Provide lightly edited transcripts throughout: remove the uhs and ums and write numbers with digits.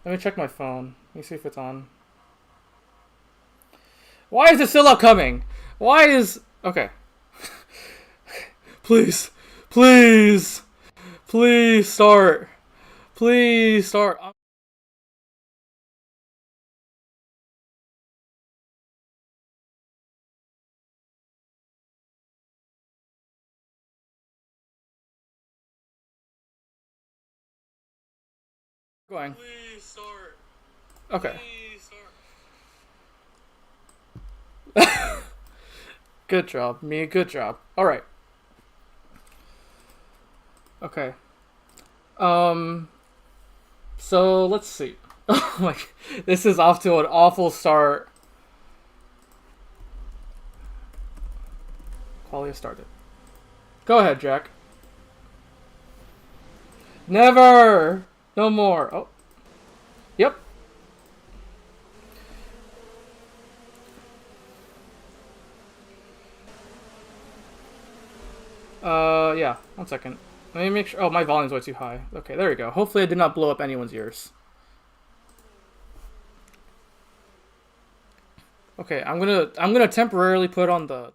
Let me check my phone. Let me see if it's on. Why is it still upcoming? Why is... Okay. Please. Please. Please start. Please start. Going. Please start. Okay. Please start. Good job, me. Good job. All right. Okay. So let's see. Like, this is off to an awful start. Qualia started. Go ahead, Jack. Never. No more. Oh. Yep. Yeah. 1 second. Let me make sure. Oh, my volume's way too high. Okay, there we go. Hopefully I did not blow up anyone's ears. Okay, I'm gonna temporarily put on the...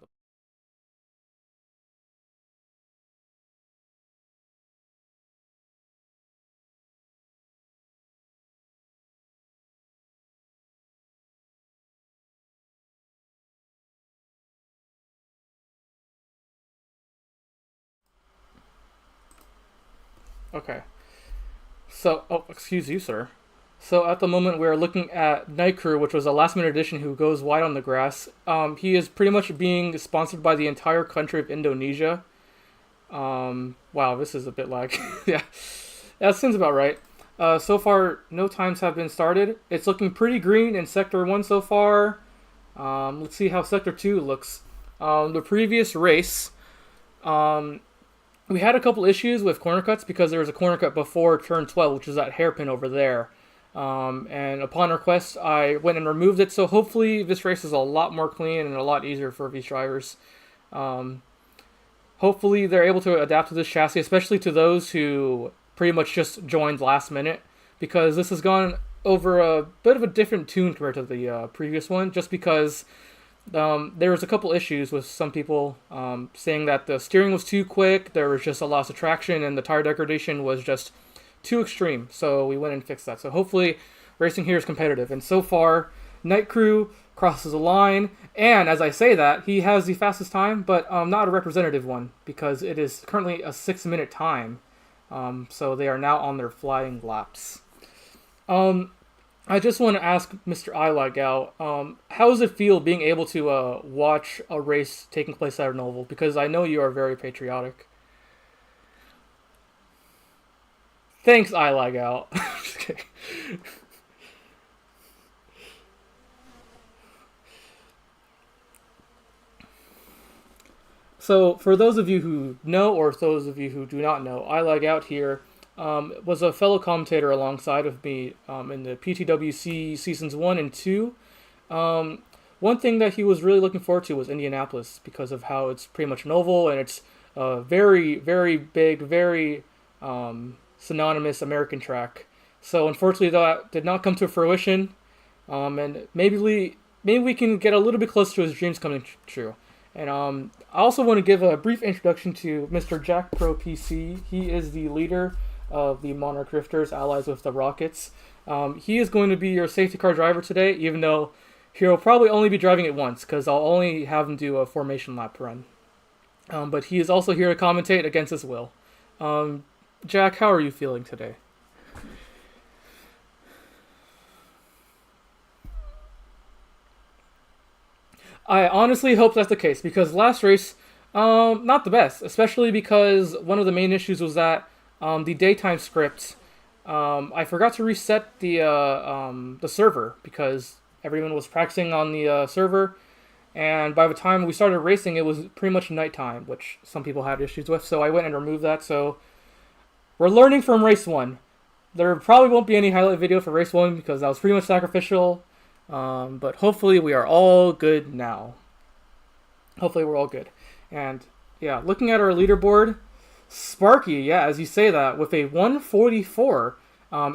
Okay. So, oh, excuse you, sir. So at the moment we are looking at Night Crew, which was a last minute addition who goes wide on the grass. He is pretty much being sponsored by the entire country of Indonesia. Wow, this is a bit lag. Yeah, that seems about right. So far, no times have been started. It's looking pretty green in Sector 1 so far. Let's see how Sector 2 looks. The previous race, we had a couple issues with corner cuts because there was a corner cut before turn 12, which is that hairpin over there. And upon request, I went and removed it. So hopefully this race is a lot more clean and a lot easier for these drivers. Hopefully they're able to adapt to this chassis, especially to those who pretty much just joined last minute, because this has gone over a bit of a different tune compared to the previous one, just because there was a couple issues with some people saying that the steering was too quick, there was just a loss of traction, and the tire degradation was just too extreme. So we went and fixed that. So hopefully racing here is competitive. And so far, Night Crew crosses a line, and as I say that, he has the fastest time, but not a representative one, because it is currently a 6-minute time. So they are now on their flying laps. I just want to ask Mr. Ilagao, how does it feel being able to watch a race taking place at an oval? Because I know you are very patriotic. Thanks, Ilagao. Just kidding. So, for those of you who know, or those of you who do not know, I Lag Out here was a fellow commentator alongside of me in the PTWC seasons 1 and 2. One thing that he was really looking forward to was Indianapolis because of how it's pretty much an oval and it's a very, very big, very synonymous American track. So, unfortunately, that did not come to fruition, and maybe we can get a little bit closer to his dreams coming true. And I also want to give a brief introduction to Mr. Jack Pro PC. He is the leader of the Monarch Drifters, allies with the Rockets. He is going to be your safety car driver today, even though he'll probably only be driving it once, because I'll only have him do a formation lap run. But he is also here to commentate against his will. Jack, how are you feeling today? I honestly hope that's the case, because last race, not the best, especially because one of the main issues was that the daytime script, I forgot to reset the server because everyone was practicing on the server, and by the time we started racing, it was pretty much nighttime, which some people had issues with, so I went and removed that. So we're learning from race 1. There probably won't be any highlight video for race 1 because that was pretty much sacrificial. But hopefully we are all good now. Hopefully we're all good. And yeah, looking at our leaderboard, Sparky, yeah, as you say that, with a 144.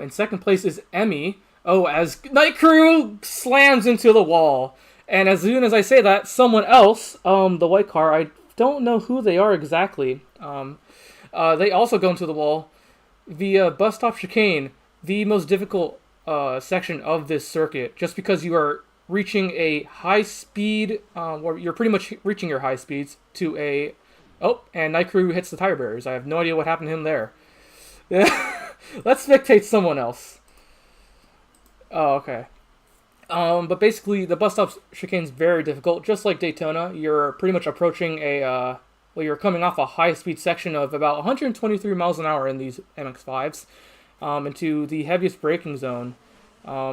In second place is Emmy Oh, as Night Crew slams into the wall. And as soon as I say that, someone else, the white car, I don't know who they are exactly, they also go into the wall. The bus stop chicane, the most difficult section of this circuit, just because you are reaching a high speed, or you're pretty much reaching your high speeds to a... Oh, and Night Crew hits the tire barriers. I have no idea what happened to him there. Let's spectate someone else. Oh, okay. But basically, the bus stop chicane is very difficult. Just like Daytona, you're pretty much approaching a... well, you're coming off a high-speed section of about 123 miles an hour in these MX-5s into the heaviest braking zone.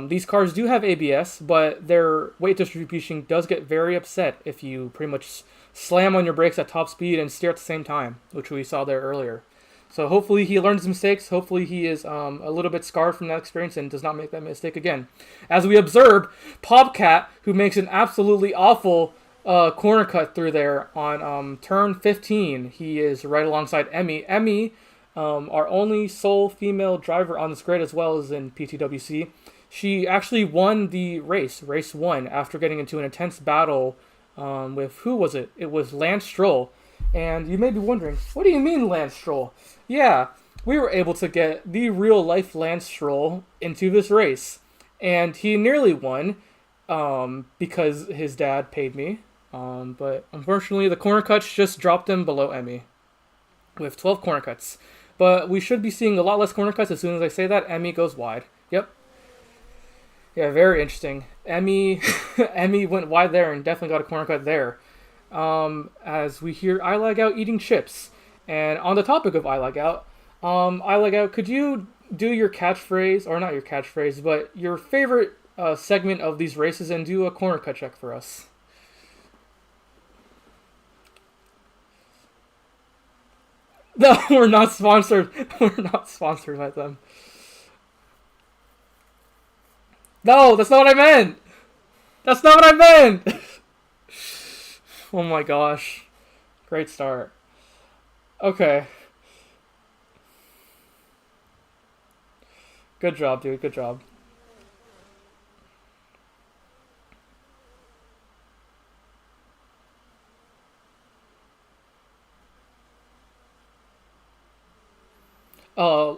These cars do have ABS, but their weight distribution does get very upset if you pretty much slam on your brakes at top speed and steer at the same time, which we saw there earlier. So hopefully he learns his mistakes. Hopefully he is a little bit scarred from that experience and does not make that mistake again. As we observe, Pobcat, who makes an absolutely awful corner cut through there on turn 15. He is right alongside Emmy. Emmy, our only sole female driver on this grid as well as in PTWC. She actually won the race 1, after getting into an intense battle with, who was it? It was Lance Stroll. And you may be wondering, what do you mean Lance Stroll? Yeah, we were able to get the real-life Lance Stroll into this race. And he nearly won because his dad paid me. But unfortunately, the corner cuts just dropped him below Emmy with 12 corner cuts. But we should be seeing a lot less corner cuts as soon as I say that. Emmy goes wide. Yep. Yeah, very interesting. Emmy went wide there and definitely got a corner cut there. As we hear I Lag Out eating chips. And on the topic of I Lag Out, could you do your catchphrase, or not your catchphrase, but your favorite segment of these races and do a corner cut check for us? No, we're not sponsored. We're not sponsored by them. No, that's not what I meant. That's not what I meant. Oh my gosh. Great start. Okay. Good job, dude. Good job. Uh,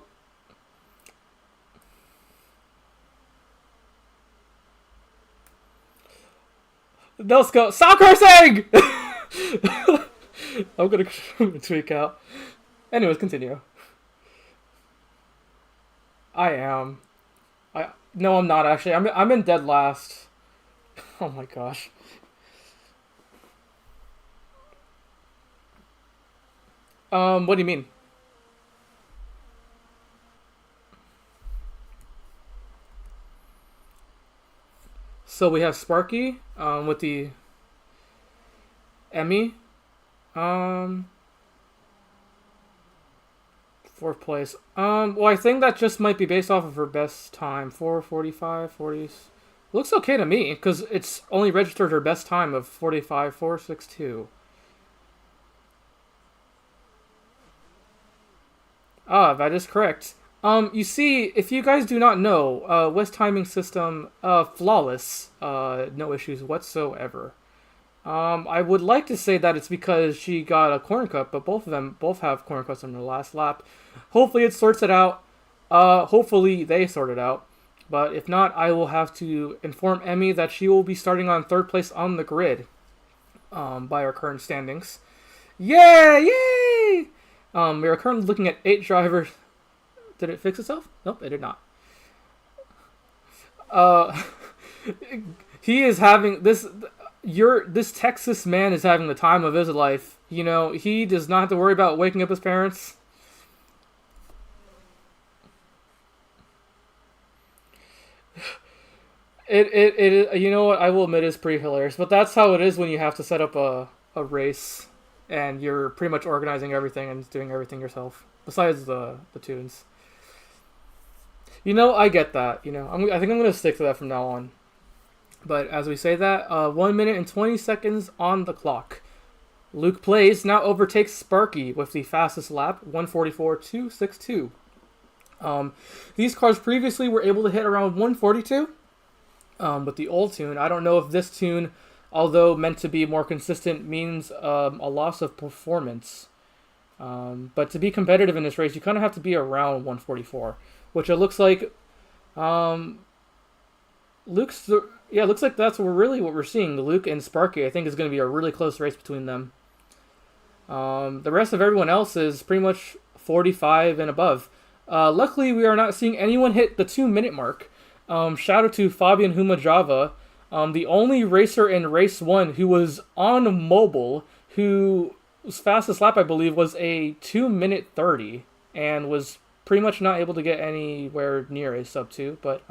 let's go. Stop cursing! I'm gonna tweak out. Anyways, continue. I am. No, I'm not actually. I'm in dead last. Oh my gosh. What do you mean? So we have Sparky, with the Emmy, fourth place. Well, I think that just might be based off of her best time, 4:45, 40. Looks okay to me, because it's only registered her best time of 45.462. Ah, that is correct. You see, if you guys do not know, West timing system, flawless, no issues whatsoever. I would like to say that it's because she got a corner cut, but both have corner cuts on their last lap. Hopefully it sorts it out. Hopefully they sort it out. But if not, I will have to inform Emmy that she will be starting on third place on the grid, by our current standings. Yeah, yay! We are currently looking at 8 drivers. Did it fix itself? Nope, it did not. He is having this. This Texas man is having the time of his life. You know, he does not have to worry about waking up his parents. It you know what, I will admit, it's pretty hilarious, but that's how it is when you have to set up a race and you're pretty much organizing everything and doing everything yourself besides the tunes. You know, I get that. You know, I think I'm gonna stick to that from now on. But as we say that, 1 minute and 20 seconds on the clock. Luke Plays now overtakes Sparky with the fastest lap, 1:44.262. These cars previously were able to hit around 142 with the old tune. I don't know if this tune, although meant to be more consistent, means a loss of performance. But to be competitive in this race, you kind of have to be around 144, which it looks like. It looks like that's really what we're seeing. Luke and Sparky, I think, is going to be a really close race between them. The rest of everyone else is pretty much 45 and above. Luckily, we are not seeing anyone hit the 2-minute mark. Shout out to Fabian Humajava, the only racer in race 1 who was on mobile, whose fastest lap, I believe, was a 2-minute 30, and was pretty much not able to get anywhere near a sub 2, but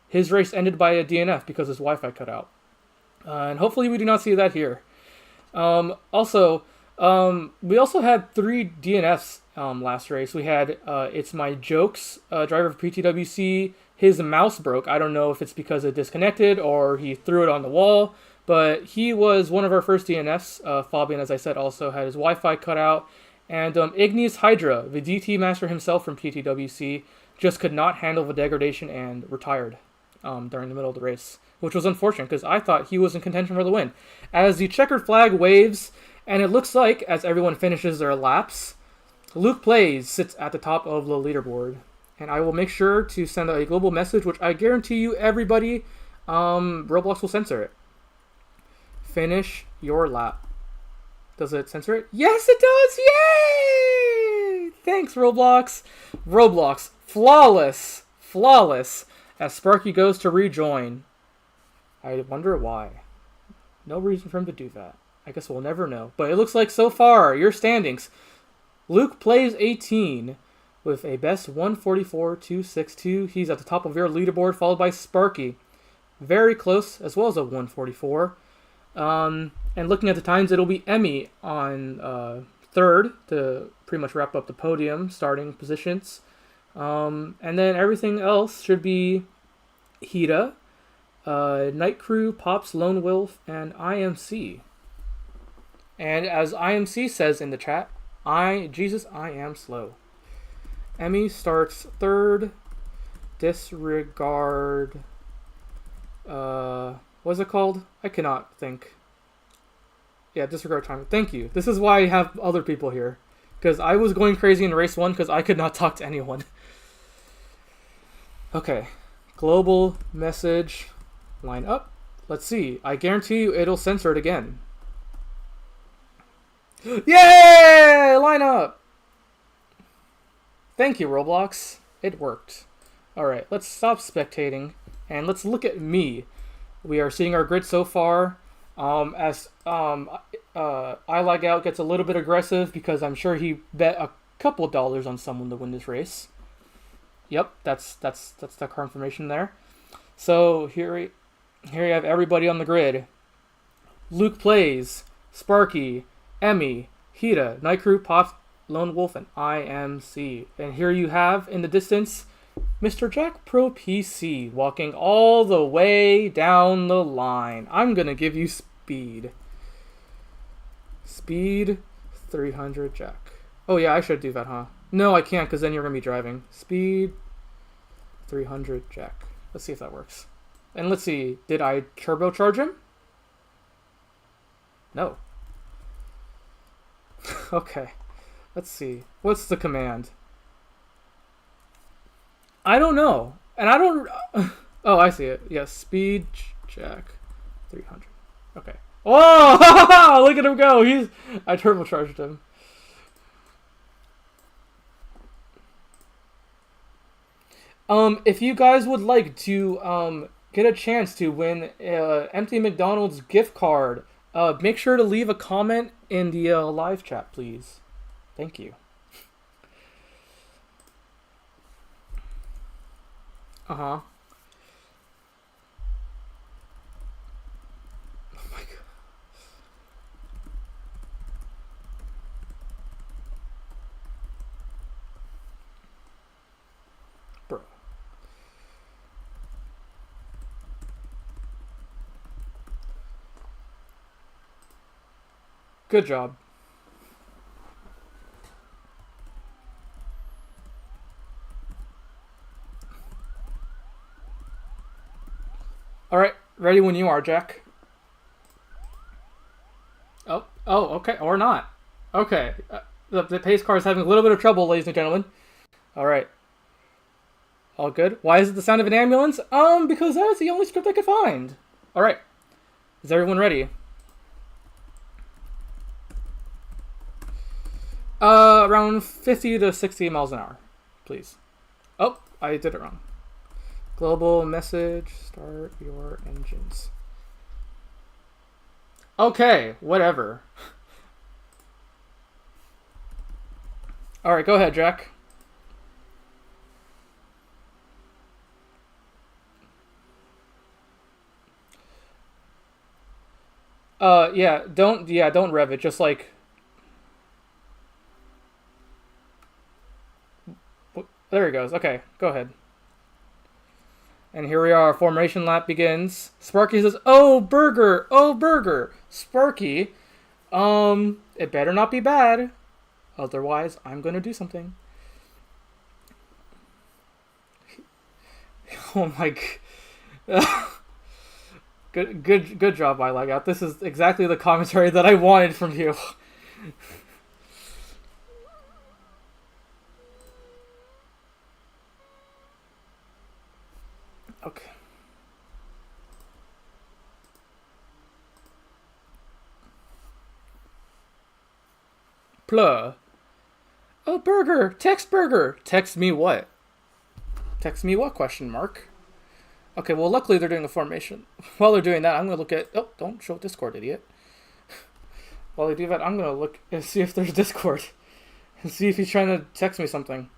his race ended by a DNF because his Wi-Fi cut out. And hopefully we do not see that here. We also had 3 DNFs last race. We had It's My Jokes, driver of PTWC. His mouse broke. I don't know if it's because it disconnected or he threw it on the wall, but he was one of our first DNFs. Fabian, as I said, also had his Wi-Fi cut out. And Igneous Hydra, the DT master himself from PTWC, just could not handle the degradation and retired during the middle of the race, which was unfortunate because I thought he was in contention for the win. As the checkered flag waves, and it looks like, as everyone finishes their laps, Luke Plays sits at the top of the leaderboard. And I will make sure to send out a global message, which I guarantee you everybody, Roblox will censor it. Finish your lap. Does it censor it? Yes, it does! Yay! Thanks, Roblox. Roblox, flawless, flawless, as Sparky goes to rejoin. I wonder why. No reason for him to do that. I guess we'll never know. But it looks like so far, your standings. Luke Plays 18 with a best 144.262. He's at the top of your leaderboard, followed by Sparky. Very close, as well as a 144. And looking at the times, it'll be Emmy on third to pretty much wrap up the podium, starting positions. And then everything else should be Hita, Night Crew, Pops, Lone Wolf, and IMC. And as IMC says in the chat, I am slow. Emmy starts third. Disregard. What's it called? I cannot think. Yeah, disregard time. Thank you. This is why I have other people here. Because I was going crazy in race 1 because I could not talk to anyone. Okay. Global message. Line up. Let's see. I guarantee you it'll censor it again. Yay! Line up! Thank you, Roblox. It worked. Alright, let's stop spectating and let's look at me. We are seeing our grid so far. As I Lag Out gets a little bit aggressive because I'm sure he bet a couple dollars on someone to win this race. Yep, that's the confirmation there. So here you have everybody on the grid. Luke Plays, Sparky, Emmy, Hita, Night Crew, Pops, Lone Wolf, and IMC. And here you have in the distance Mr. Jack Pro PC walking all the way down the line. I'm gonna give you speed. Speed 300 Jack. Oh yeah, I should do that, huh? No, I can't because then you're gonna be driving. Speed 300 Jack. Let's see if that works. And let's see, did I turbocharge him? No. Okay. Let's see. What's the command? I don't know. And I don't... Oh, I see it. Yes, speed Jack 300. Okay. Oh! Look at him go! I turbocharged him. If you guys would like to get a chance to win empty McDonald's gift card, make sure to leave a comment in the live chat, please. Thank you. Uh-huh. Oh my god. Bro. Good job. All right, ready when you are, Jack. Oh, okay, or not. Okay, the pace car is having a little bit of trouble, ladies and gentlemen. All right, all good. Why is it the sound of an ambulance? Because that is the only script I could find. All right, is everyone ready? Around 50 to 60 miles an hour, please. Oh, I did it wrong. Global message, start your engines. Okay, whatever. Alright, go ahead, Jack. Don't rev it, just like... There he goes, okay, go ahead. And here we are, formation lap begins. Sparky says, oh, burger, oh, burger. Sparky, it better not be bad. Otherwise, I'm gonna do something. Oh my god. Good job, I like out. This is exactly the commentary that I wanted from you. Okay. Plur. Oh, burger! Text burger! Text me what? Text me what, question mark? Okay, well, luckily they're doing a formation. While they're doing that, I'm going to look at... Oh, don't show Discord, idiot. While they do that, I'm going to look and see if there's Discord. And see if he's trying to text me something.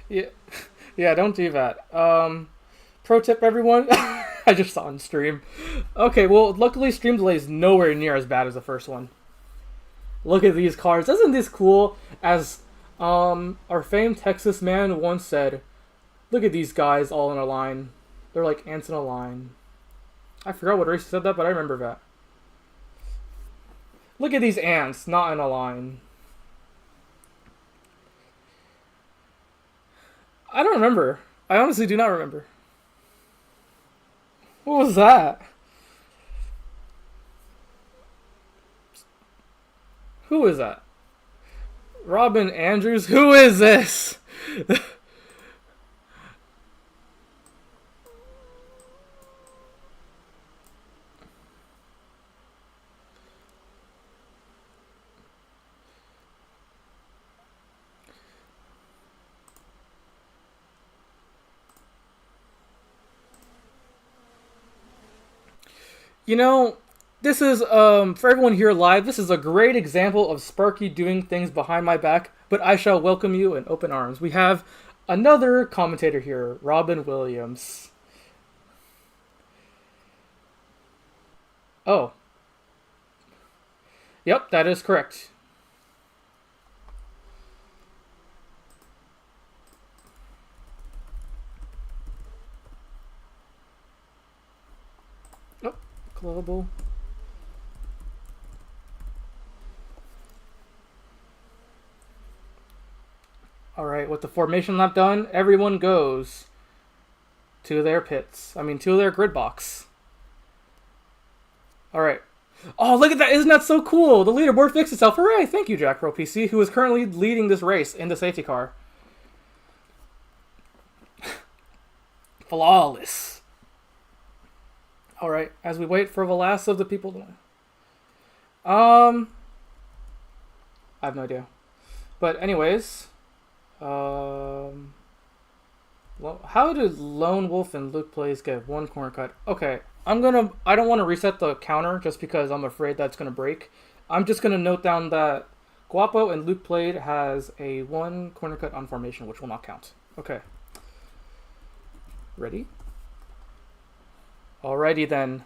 Yeah, don't do that. Pro tip, everyone. I just saw on stream. Okay, well, luckily stream delay is nowhere near as bad as the first one. Look at these cars. Isn't this cool? As our famed Texas man once said, look at these guys all in a line. They're like ants in a line. I forgot what race said that, but I remember that. Look at these ants, not in a line. I don't remember. I honestly do not remember. What was that? Who is that? Robin Andrews? Who is this? You know, this is, for everyone here live, this is a great example of Sparky doing things behind my back, but I shall welcome you in open arms. We have another commentator here, Robin Williams. Oh. Yep, that is correct. Oh, global. Alright, with the formation lap done, everyone goes to their pits. I mean, to their grid box. Alright. Oh, look at that! Isn't that so cool? The leaderboard fixed itself. Hooray! Thank you, Jack Pro PC, who is currently leading this race in the safety car. Flawless. Alright, as we wait for the last of the people to... I have no idea. But anyways... Well, how did Lone Wolf and Luke Plays get one corner cut? Okay, I don't want to reset the counter just because I'm afraid that's gonna break. I'm just gonna note down that Guapo and Luke Played has a one corner cut on formation, which will not count. Okay. Ready? Alrighty then.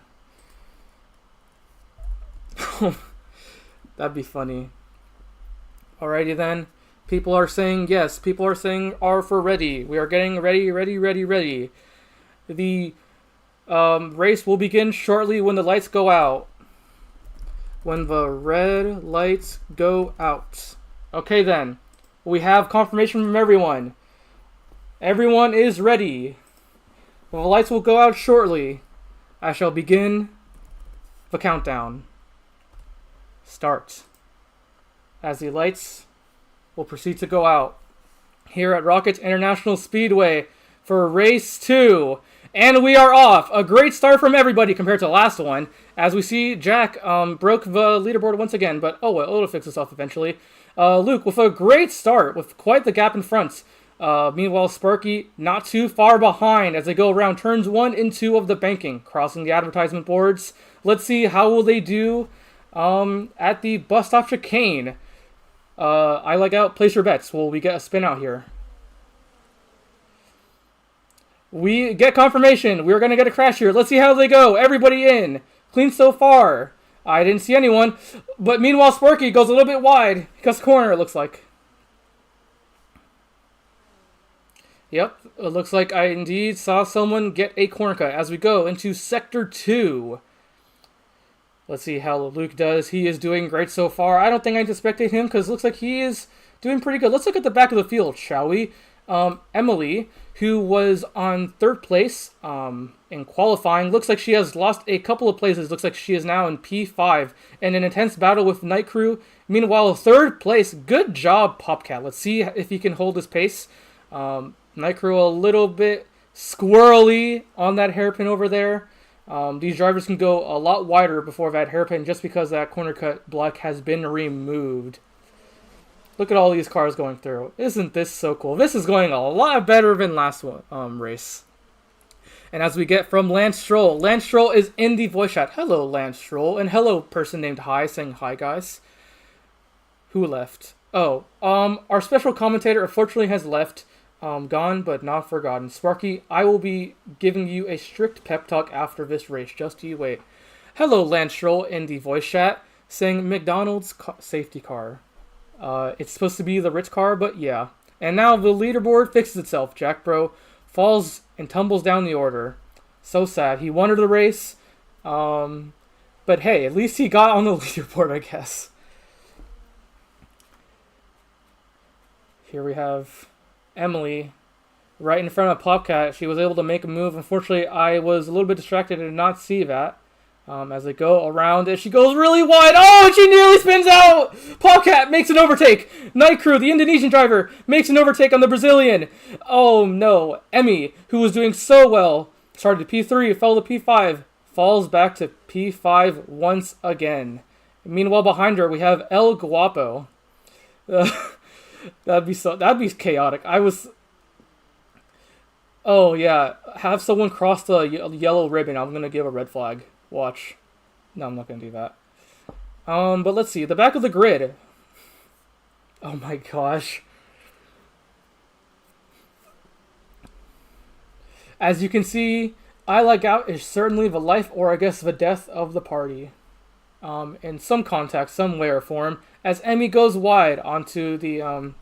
That'd be funny. Alrighty then. People are saying yes. People are saying R for ready. We are getting ready, ready, ready, ready. The race will begin shortly when the lights go out. When the red lights go out. Okay then. We have confirmation from everyone. Everyone is ready. The lights will go out shortly. I shall begin the countdown. Start. As the lights will proceed to go out here at Rockets International Speedway for race 2. And we are off. A great start from everybody compared to the last one. As we see, Jack broke the leaderboard once again, but oh well, it'll fix itself eventually. Luke with a great start with quite the gap in front. Meanwhile, Sparky not too far behind as they go around turns 1 and 2 of the banking, crossing the advertisement boards. Let's see how will they do at the bus stop chicane. I like out. Place your bets. Will we get a spin out here? We get confirmation. We're going to get a crash here. Let's see how they go. Everybody in. Clean so far. I didn't see anyone. But meanwhile, Sparky goes a little bit wide. Because corner, it looks like. Yep, it looks like I indeed saw someone get a corner cut as we go into Sector 2. Let's see how Luke does. He is doing great so far. I don't think I anticipated him because it looks like he is doing pretty good. Let's look at the back of the field, shall we? Emily, who was on 3rd place in qualifying, looks like she has lost a couple of places. Looks like she is now in P5 in an intense battle with Night Crew. Meanwhile, 3rd place. Good job, Popcat. Let's see if he can hold his pace. Night Crew a little bit squirrely on that hairpin over there. These drivers can go a lot wider before that hairpin just because that corner cut block has been removed. Look at all these cars going through. Isn't this so cool? This is going a lot better than last one, race. And as we get from Lance Stroll is in the voice chat. Hello, Lance Stroll. And hello, person named Hi, saying hi, guys. Who left? Oh, our special commentator unfortunately has left. Gone but not forgotten. Sparky, I will be giving you a strict pep talk after this race. Just you wait. Hello, Lance Stroll in the voice chat saying McDonald's safety car. It's supposed to be the Ritz car, but yeah. And now the leaderboard fixes itself. Jack Bro falls and tumbles down the order. So sad. He wanted the race. But hey, at least he got on the leaderboard, I guess. Here we have Emily right in front of Popcat. She was able to make a move. Unfortunately, I was a little bit distracted and did not see that. As they go around it, she goes really wide. Oh, and she nearly spins out! Popcat makes an overtake. Night Crew, the Indonesian driver, makes an overtake on the Brazilian. Oh no. Emmy, who was doing so well, started to P3, fell to P5, falls back to P5 once again. Meanwhile, behind her, we have El Guapo. That'd be chaotic. Oh yeah, have someone cross the yellow ribbon. I'm gonna give a red flag. Watch. No, I'm not gonna do that. But let's see the back of the grid. Oh my gosh. As you can see, I Like Out is certainly the life, or I guess the death of the party. In some context, some way or form. As Emmy goes wide onto the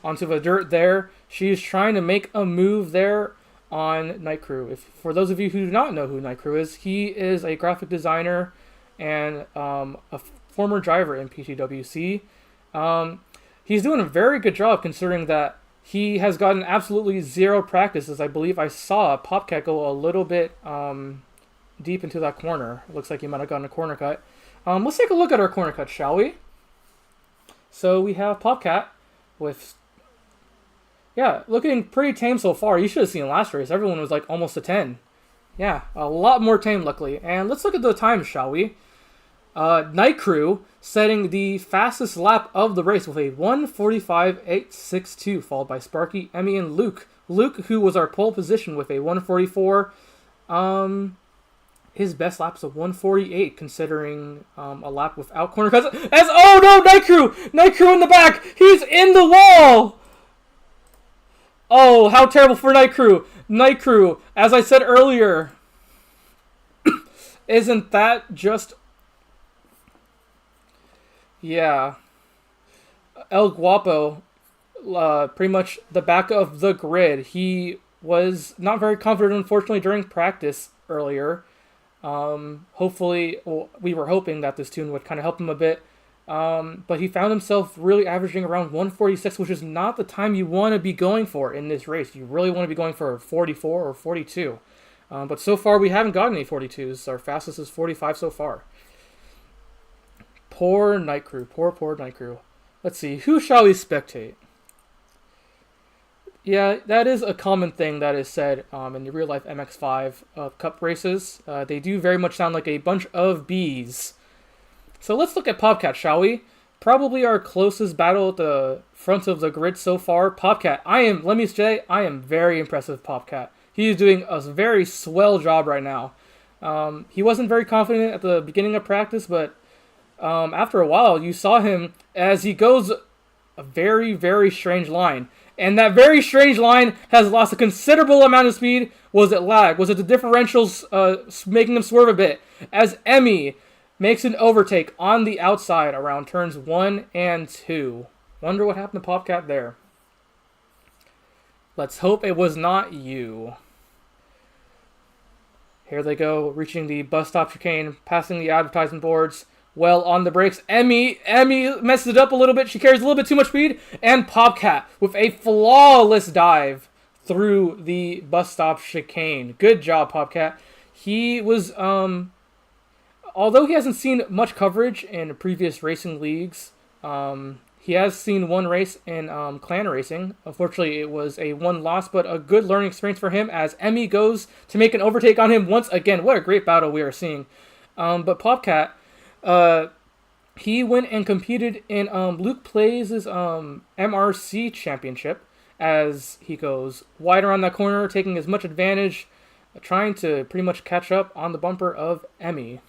dirt there, she's trying to make a move there on Night Crew. For those of you who do not know who Night Crew is, he is a graphic designer and a former driver in PTWC. He's doing a very good job considering that he has gotten absolutely zero practice, as I believe I saw Popcat go a little bit deep into that corner. It looks like he might have gotten a corner cut. Let's take a look at our corner cut, shall we? So we have Popcat with... Yeah, looking pretty tame so far. You should have seen last race. Everyone was like almost a 10. Yeah, a lot more tame, luckily. And let's look at the times, shall we? Night Crew setting the fastest lap of the race with a 1:45.862, followed by Sparky, Emmy, and Luke. Luke, who was our pole position with a 1:44. His best lap's a 1:48, considering a lap without corner cuts. Oh no, Night Crew! Night Crew in the back! He's in the wall! Oh, how terrible for Night Crew. Night Crew, as I said earlier, isn't that just... Yeah. El Guapo, pretty much the back of the grid. He was not very confident, unfortunately, during practice earlier. Hopefully, well, we were hoping that this tune would kind of help him a bit. But he found himself really averaging around 146, which is not the time you want to be going for in this race. You really want to be going for 44 or 42. But so far, we haven't gotten any 42s. Our fastest is 45 so far. Poor Night Crew. Poor Night Crew. Let's see. Who shall we spectate? Yeah, that is a common thing that is said in the real-life MX-5 Cup races. They do very much sound like a bunch of bees. So let's look at Popcat, shall we? Probably our closest battle at the front of the grid so far. Popcat, let me say, I am very impressed with Popcat. He is doing a very swell job right now. He wasn't very confident at the beginning of practice, but after a while, you saw him as he goes a very, very strange line. And that very strange line has lost a considerable amount of speed. Was it lag? Was it the differentials making him swerve a bit? As Emmy makes an overtake on the outside around turns 1 and 2. Wonder what happened to Popcat there. Let's hope it was not you. Here they go, reaching the bus stop chicane, passing the advertisement boards. Well, on the brakes, Emmy messes it up a little bit. She carries a little bit too much speed. And Popcat with a flawless dive through the bus stop chicane. Good job, Popcat. He was, although he hasn't seen much coverage in previous racing leagues, he has seen one race in clan racing. Unfortunately, it was a one loss, but a good learning experience for him as Emmy goes to make an overtake on him once again. What a great battle we are seeing. But Popcat, he went and competed in Luke Plays' MRC championship as he goes wide around that corner, taking as much advantage, trying to pretty much catch up on the bumper of Emmy.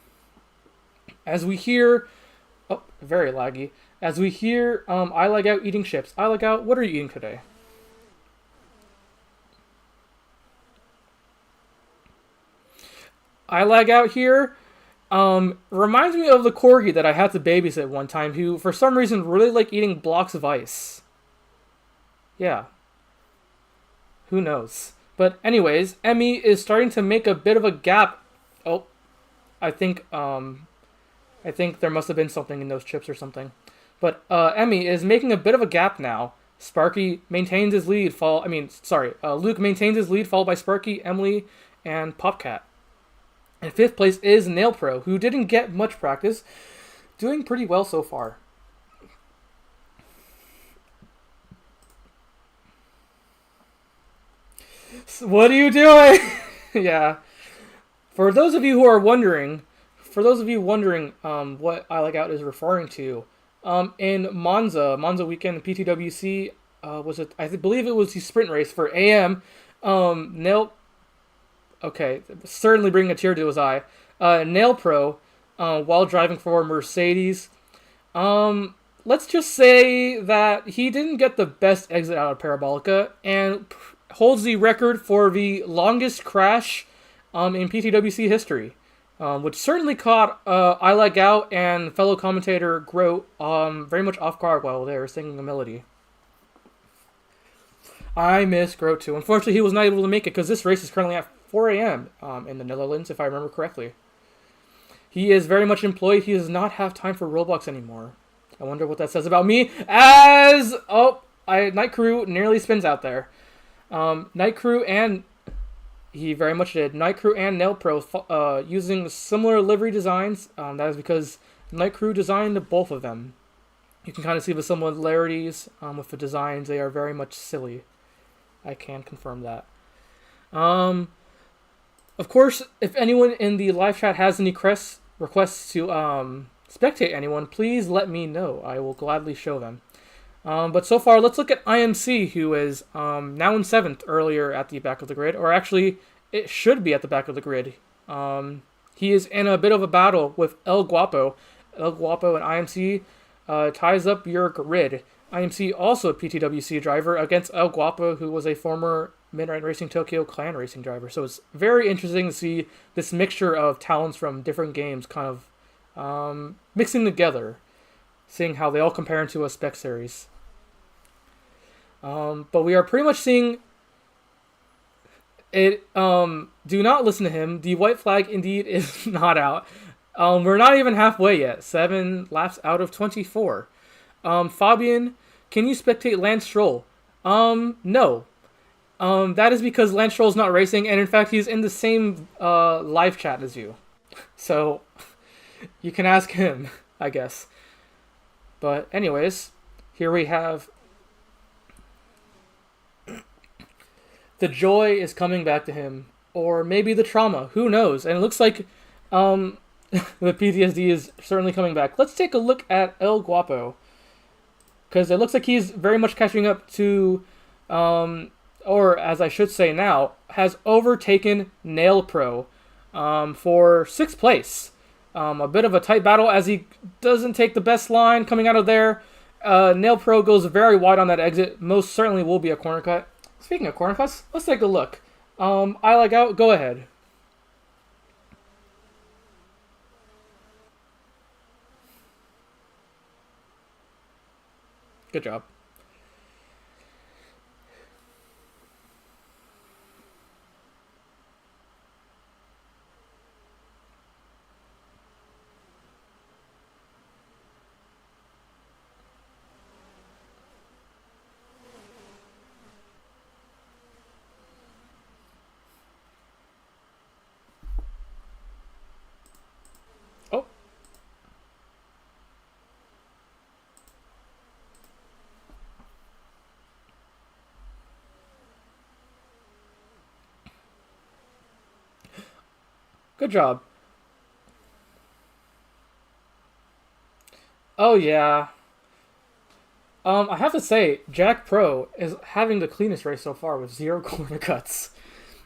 As we hear, very laggy. As we hear, I Lag Out eating chips. I Lag Out, what are you eating today? I Lag Out here. Reminds me of the corgi that I had to babysit one time, who for some reason really like eating blocks of ice. Yeah. Who knows? But anyways, Emmy is starting to make a bit of a gap. Oh, I think there must have been something in those chips or something. But Emmy is making a bit of a gap now. Sparky maintains his lead. Luke maintains his lead, followed by Sparky, Emily, and Popcat. In fifth place is Nail Pro, who didn't get much practice, doing pretty well so far. So what are you doing? Yeah. For those of you who are wondering, what I Lag Out is referring to, in Monza weekend, PTWC, I believe it was the sprint race for AM, certainly bringing a tear to his eye. Nail Pro, while driving for Mercedes, let's just say that he didn't get the best exit out of Parabolica and holds the record for the longest crash in PTWC history, which certainly caught I Lag Out and fellow commentator Grote very much off guard while they were singing a melody. I miss Grote too. Unfortunately, he was not able to make it because this race is currently at 4 a.m. In the Netherlands, if I remember correctly. He is very much employed. He does not have time for Roblox anymore. I wonder what that says about me. Night Crew nearly spins out there. Night Crew and he very much did. Night Crew and Nail Pro using similar livery designs. That is because Night Crew designed both of them. You can kind of see the similarities with the designs. They are very much silly. I can confirm that. Of course, if anyone in the live chat has any requests to spectate anyone, please let me know. I will gladly show them. But so far, let's look at IMC, who is now in 7th, earlier at the back of the grid. Or actually, it should be at the back of the grid. He is in a bit of a battle with El Guapo. El Guapo and IMC ties up your grid. IMC, also a PTWC driver, against El Guapo, who was a former Midnight Racing Tokyo clan racing driver. So it's very interesting to see this mixture of talents from different games kind of mixing together, seeing how they all compare into a spec series. But we are pretty much seeing it. Do not listen to him. The white flag indeed is not out. We're not even halfway yet. 7 laps out of 24. Fabian, can you spectate Lance Stroll? No. That is because Lance Stroll's not racing, and in fact, he's in the same live chat as you. So, you can ask him, I guess. But, anyways, here we have. The joy is coming back to him, or maybe the trauma. Who knows? And it looks like the PTSD is certainly coming back. Let's take a look at El Guapo, because it looks like he's very much catching up to, or as I should say now, has overtaken Nail Pro for 6th place. A bit of a tight battle as he doesn't take the best line coming out of there. Nail Pro goes very wide on that exit. Most certainly will be a corner cut. Speaking of corner cuts, let's take a look. I like out. Go ahead. Good job. Oh. Good job. Oh, yeah. I have to say, Jack Pro is having the cleanest race so far with 0 corner cuts.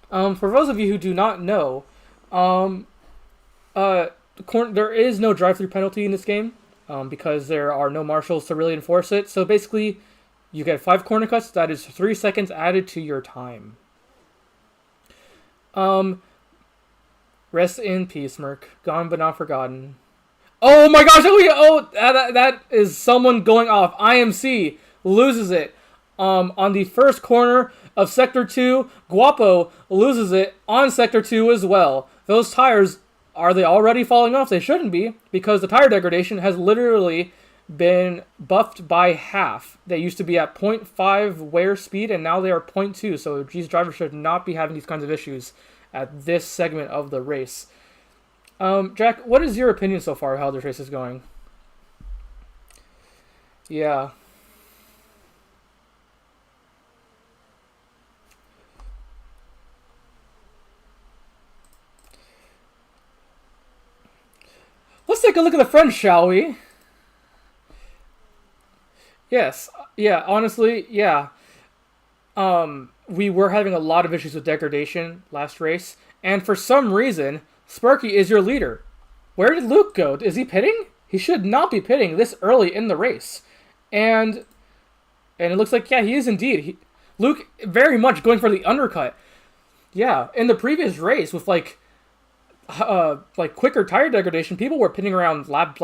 For those of you who do not know, um, there is no drive-through penalty in this game because there are no marshals to really enforce it. So basically, you get 5 corner cuts. That is 3 seconds added to your time. Rest in peace, Merc. Gone but not forgotten. Oh my gosh! That is someone going off. IMC loses it. On the first corner of Sector 2, Guapo loses it on Sector 2 as well. Those tires, are they already falling off? They shouldn't be, because the tire degradation has literally been buffed by half. They used to be at 0.5 wear speed, and now they are 0.2, so these drivers should not be having these kinds of issues at this segment of the race. Jack, what is your opinion so far of how this race is going? Yeah. Let's take a look at the front, shall we? Yes. Yeah, honestly, yeah. We were having a lot of issues with degradation last race, and for some reason, Sparky is your leader. Where did Luke go? Is he pitting? He should not be pitting this early in the race. And it looks like, yeah, he is indeed. Luke very much going for the undercut. Yeah, in the previous race with like quicker tire degradation, people were pitting around lap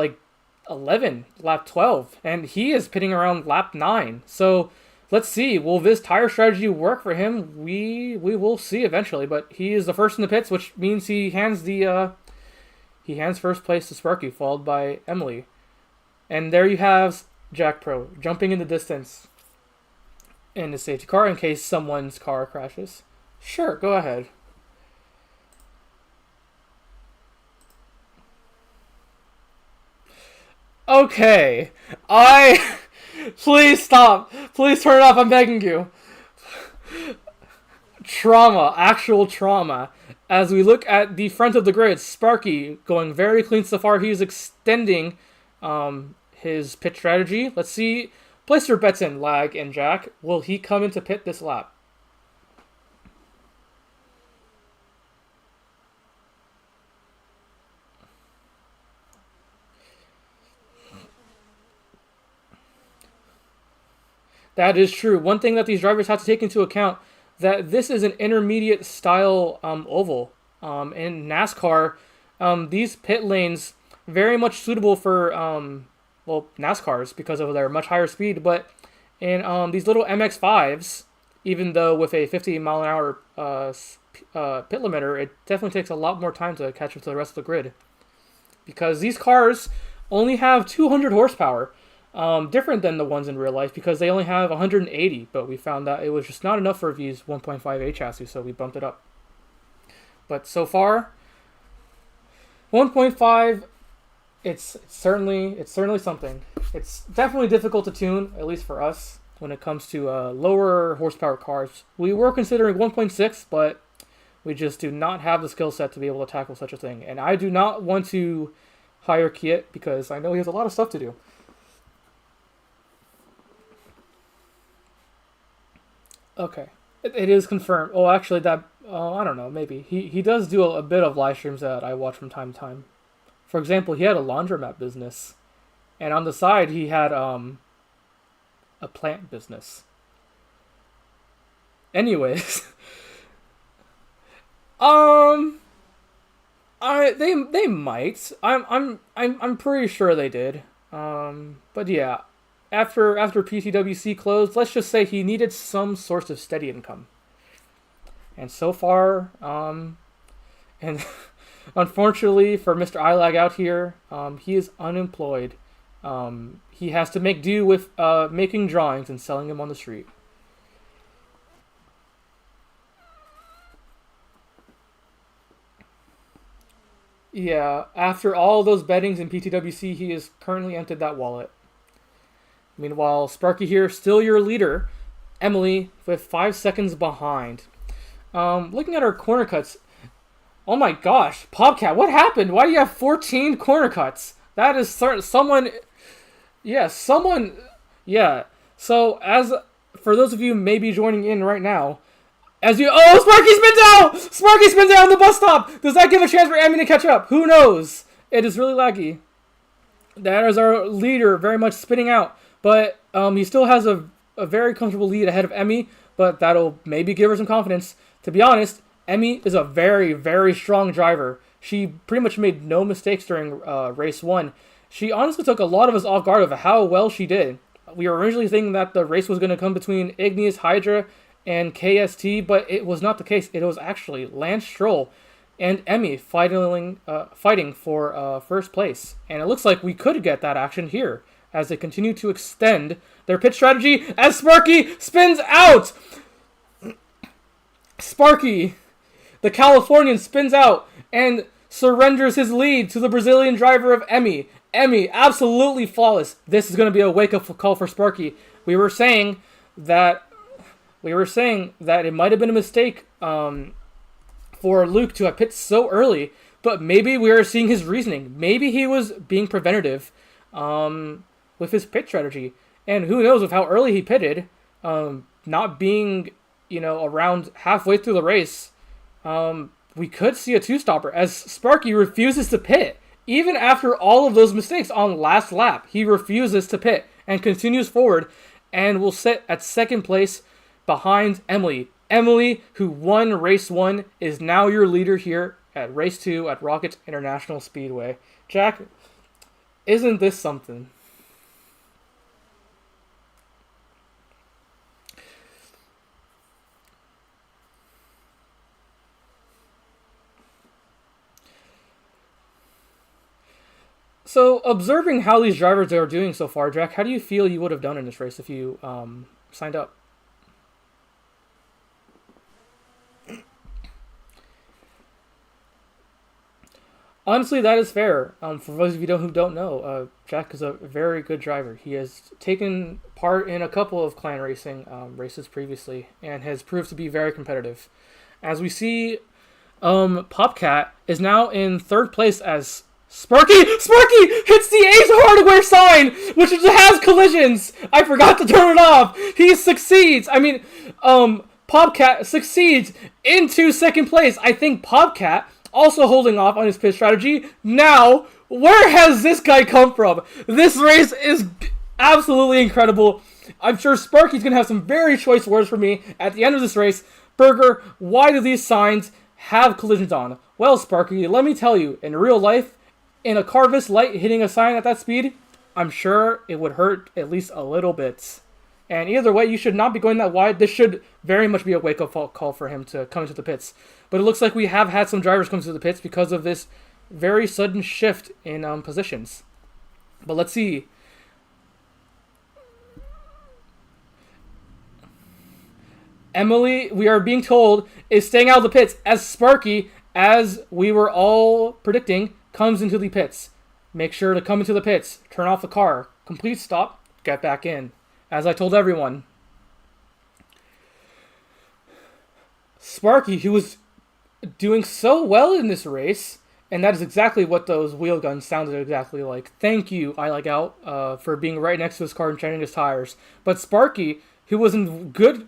11, lap 12, and he is pitting around lap 9. So let's see, will this tire strategy work for him? We will see eventually, but he is the first in the pits, which means he hands first place to Sparky, followed by Emily. And there you have Jack Pro jumping in the distance in the safety car in case someone's car crashes. Sure, go ahead. Okay. Please stop. Please turn it off. I'm begging you. Trauma. Actual trauma. As we look at the front of the grid, Sparky going very clean so far. He's extending his pit strategy. Let's see. Place your bets in, Lag and Jack. Will he come into pit this lap? That is true. One thing that these drivers have to take into account, that this is an intermediate style oval. In NASCAR, these pit lanes very much suitable for NASCARs because of their much higher speed. But in these little MX-5s, even though with a 50 mile an hour pit limiter, it definitely takes a lot more time to catch up to the rest of the grid. because these cars only have 200 horsepower, different than the ones in real life because they only have 180. But we found that it was just not enough for V's 1.5A chassis, so we bumped it up. But so far, 1.5, it's certainly something. It's definitely difficult to tune, at least for us, when it comes to lower horsepower cars. We were considering 1.6, but we just do not have the skill set to be able to tackle such a thing. And I do not want to hire Kiet because I know he has a lot of stuff to do. Okay. It is confirmed. Oh, actually, that... I don't know, maybe. He does do a bit of live streams that I watch from time to time. For example, he had a laundromat business. And on the side, he had a plant business. Anyways... they might. I'm pretty sure they did. But yeah, after PTWC closed, let's just say he needed some source of steady income. And so far, and unfortunately for Mr. iLag out here, he is unemployed. He has to make do with making drawings and selling them on the street. Yeah, after all those bettings in PTWC, he has currently emptied that wallet. Meanwhile, Sparky here, still your leader. Emily with 5 seconds behind. Looking at our corner cuts. Oh my gosh, Popcat, what happened? Why do you have 14 corner cuts? That is someone... Yeah, someone... Yeah. So, for those of you maybe joining in right now, oh, Sparky spins out! Sparky spins out on the bus stop! Does that give a chance for Emmy to catch up? Who knows? It is really laggy. That is our leader very much spinning out. But he still has a very comfortable lead ahead of Emmy, but that'll maybe give her some confidence. To be honest, Emmy is a very, very strong driver. She pretty much made no mistakes during race 1. She honestly took a lot of us off guard of how well she did. We were originally thinking that the race was going to come between Igneous, Hydra, and KST, but it was not the case. It was actually Lance Stroll and Emmy fighting for first place. And it looks like we could get that action here as they continue to extend their pit strategy as Sparky spins out! Sparky, the Californian, spins out and surrenders his lead to the Brazilian driver of Emmy. Emmy, absolutely flawless. This is going to be a wake-up call for Sparky. We were saying that it might have been a mistake for Luke to have pit so early, but maybe we are seeing his reasoning. Maybe he was being preventative with his pit strategy. And who knows with how early he pitted, not being, around halfway through the race, we could see a two-stopper as Sparky refuses to pit. Even after all of those mistakes on last lap, he refuses to pit and continues forward and will sit at second place behind Emily. Emily, who won race 1, is now your leader here at race 2 at Rocket International Speedway. Jack, isn't this something? So, observing how these drivers are doing so far, Jack, how do you feel you would have done in this race if you signed up? Honestly, that is fair. For those of you who don't know, Jack is a very good driver. He has taken part in a couple of clan racing races previously and has proved to be very competitive. As we see, Popcat is now in third place as Sparky hits the Ace Hardware sign, which has collisions. I forgot to turn it off. He succeeds. Popcat succeeds into second place. I think Popcat also holding off on his pit strategy. Now, where has this guy come from? This race is absolutely incredible. I'm sure Sparky's going to have some very choice words for me at the end of this race. Burger, why do these signs have collisions on? Well, Sparky, let me tell you, in real life, in a Carvis light hitting a sign at that speed, I'm sure it would hurt at least a little bit. And either way, you should not be going that wide. This should very much be a wake-up call for him to come into the pits. But it looks like we have had some drivers come to the pits because of this very sudden shift in positions. But let's see. Emily, we are being told, is staying out of the pits as Sparky, as we were all predicting, comes into the pits. Make sure to come into the pits, turn off the car, complete stop, get back in. As I told everyone. Sparky, who was doing so well in this race, and that is exactly what those wheel guns sounded exactly like. Thank you, I Like Out, for being right next to his car and changing his tires. But Sparky, who was in good...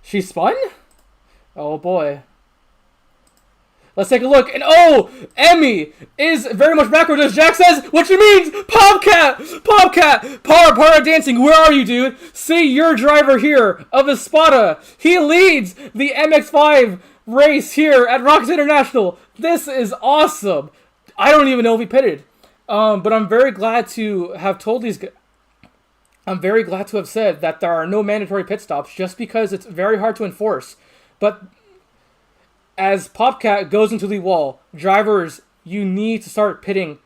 She spun? Oh boy. Let's take a look. And oh, Emmy is very much backward as Jack says, which means Popcat, para dancing. Where are you, dude? See your driver here of Espada. He leads the MX-5 race here at Rockets International. This is awesome. I don't even know if he pitted. But I'm very glad to have told these guys. I'm very glad to have said that there are no mandatory pit stops just because it's very hard to enforce. But as Popcat goes into the wall, drivers, you need to start pitting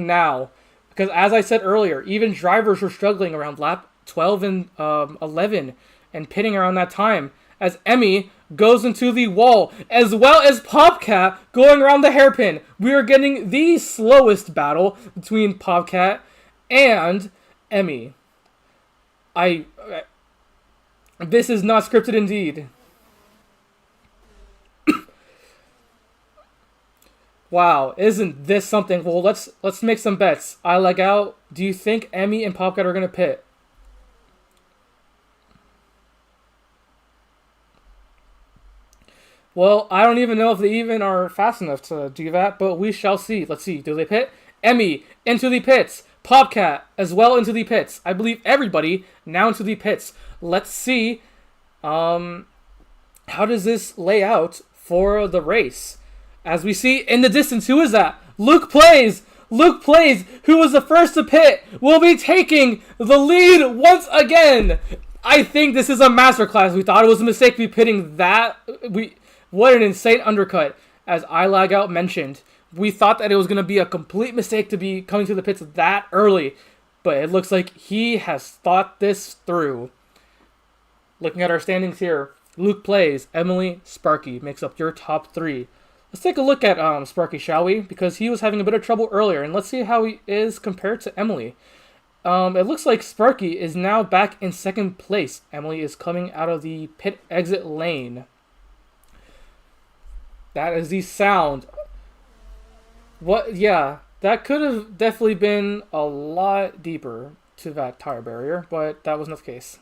now. Because as I said earlier, even drivers were struggling around lap 12 and 11 and pitting around that time. As Emmy goes into the wall, as well as Popcat going around the hairpin. We are getting the slowest battle between Popcat and Emmy. This is not scripted indeed. Wow, isn't this something? Well, let's make some bets. I Like Out. Do you think Emmy and Popcat are gonna pit? Well, I don't even know if they even are fast enough to do that, but we shall see. Let's see. Do they pit? Emmy into the pits. Popcat as well into the pits. I believe everybody now into the pits. Let's see. How does this lay out for the race? As we see in the distance, who is that? Luke Plays, who was the first to pit, will be taking the lead once again. I think this is a masterclass. We thought it was a mistake to be pitting that. What an insane undercut. As I Lag Out mentioned, we thought that it was going to be a complete mistake to be coming to the pits that early. But it looks like he has thought this through. Looking at our standings here, Luke Plays, Emily, Sparky makes up your top three. Let's take a look at Sparky, shall we? Because he was having a bit of trouble earlier, and let's see how he is compared to Emily. It looks like Sparky is now back in second place. Emily is coming out of the pit exit lane. That is the sound. What? Yeah, that could have definitely been a lot deeper to that tire barrier, but that was not the case.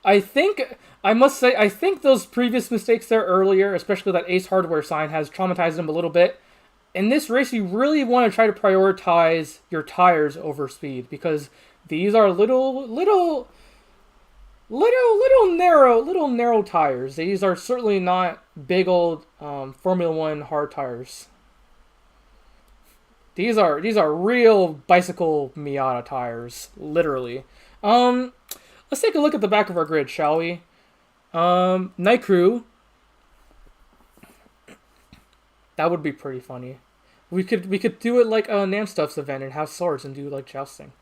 I must say, I think those previous mistakes there earlier, especially that Ace Hardware sign, has traumatized him a little bit. In this race, you really want to try to prioritize your tires over speed, because these are little narrow tires. These are certainly not big old Formula One hard tires. These are real bicycle Miata tires, literally. Let's take a look at the back of our grid, shall we? Night Crew. That would be pretty funny. We could do it like a Namstuff's event and have swords and do like jousting.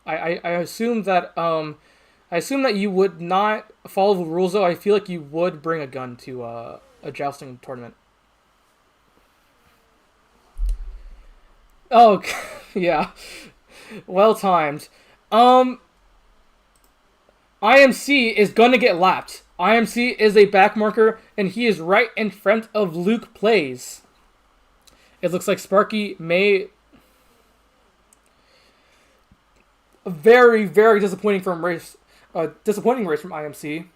I assume that you would not follow the rules, though. I feel like you would bring a gun to a jousting tournament. Oh, yeah. Well timed. IMC is going to get lapped. IMC is a back marker, and he is right in front of Luke Plays. It looks like Sparky may... A very, very disappointing race from IMC.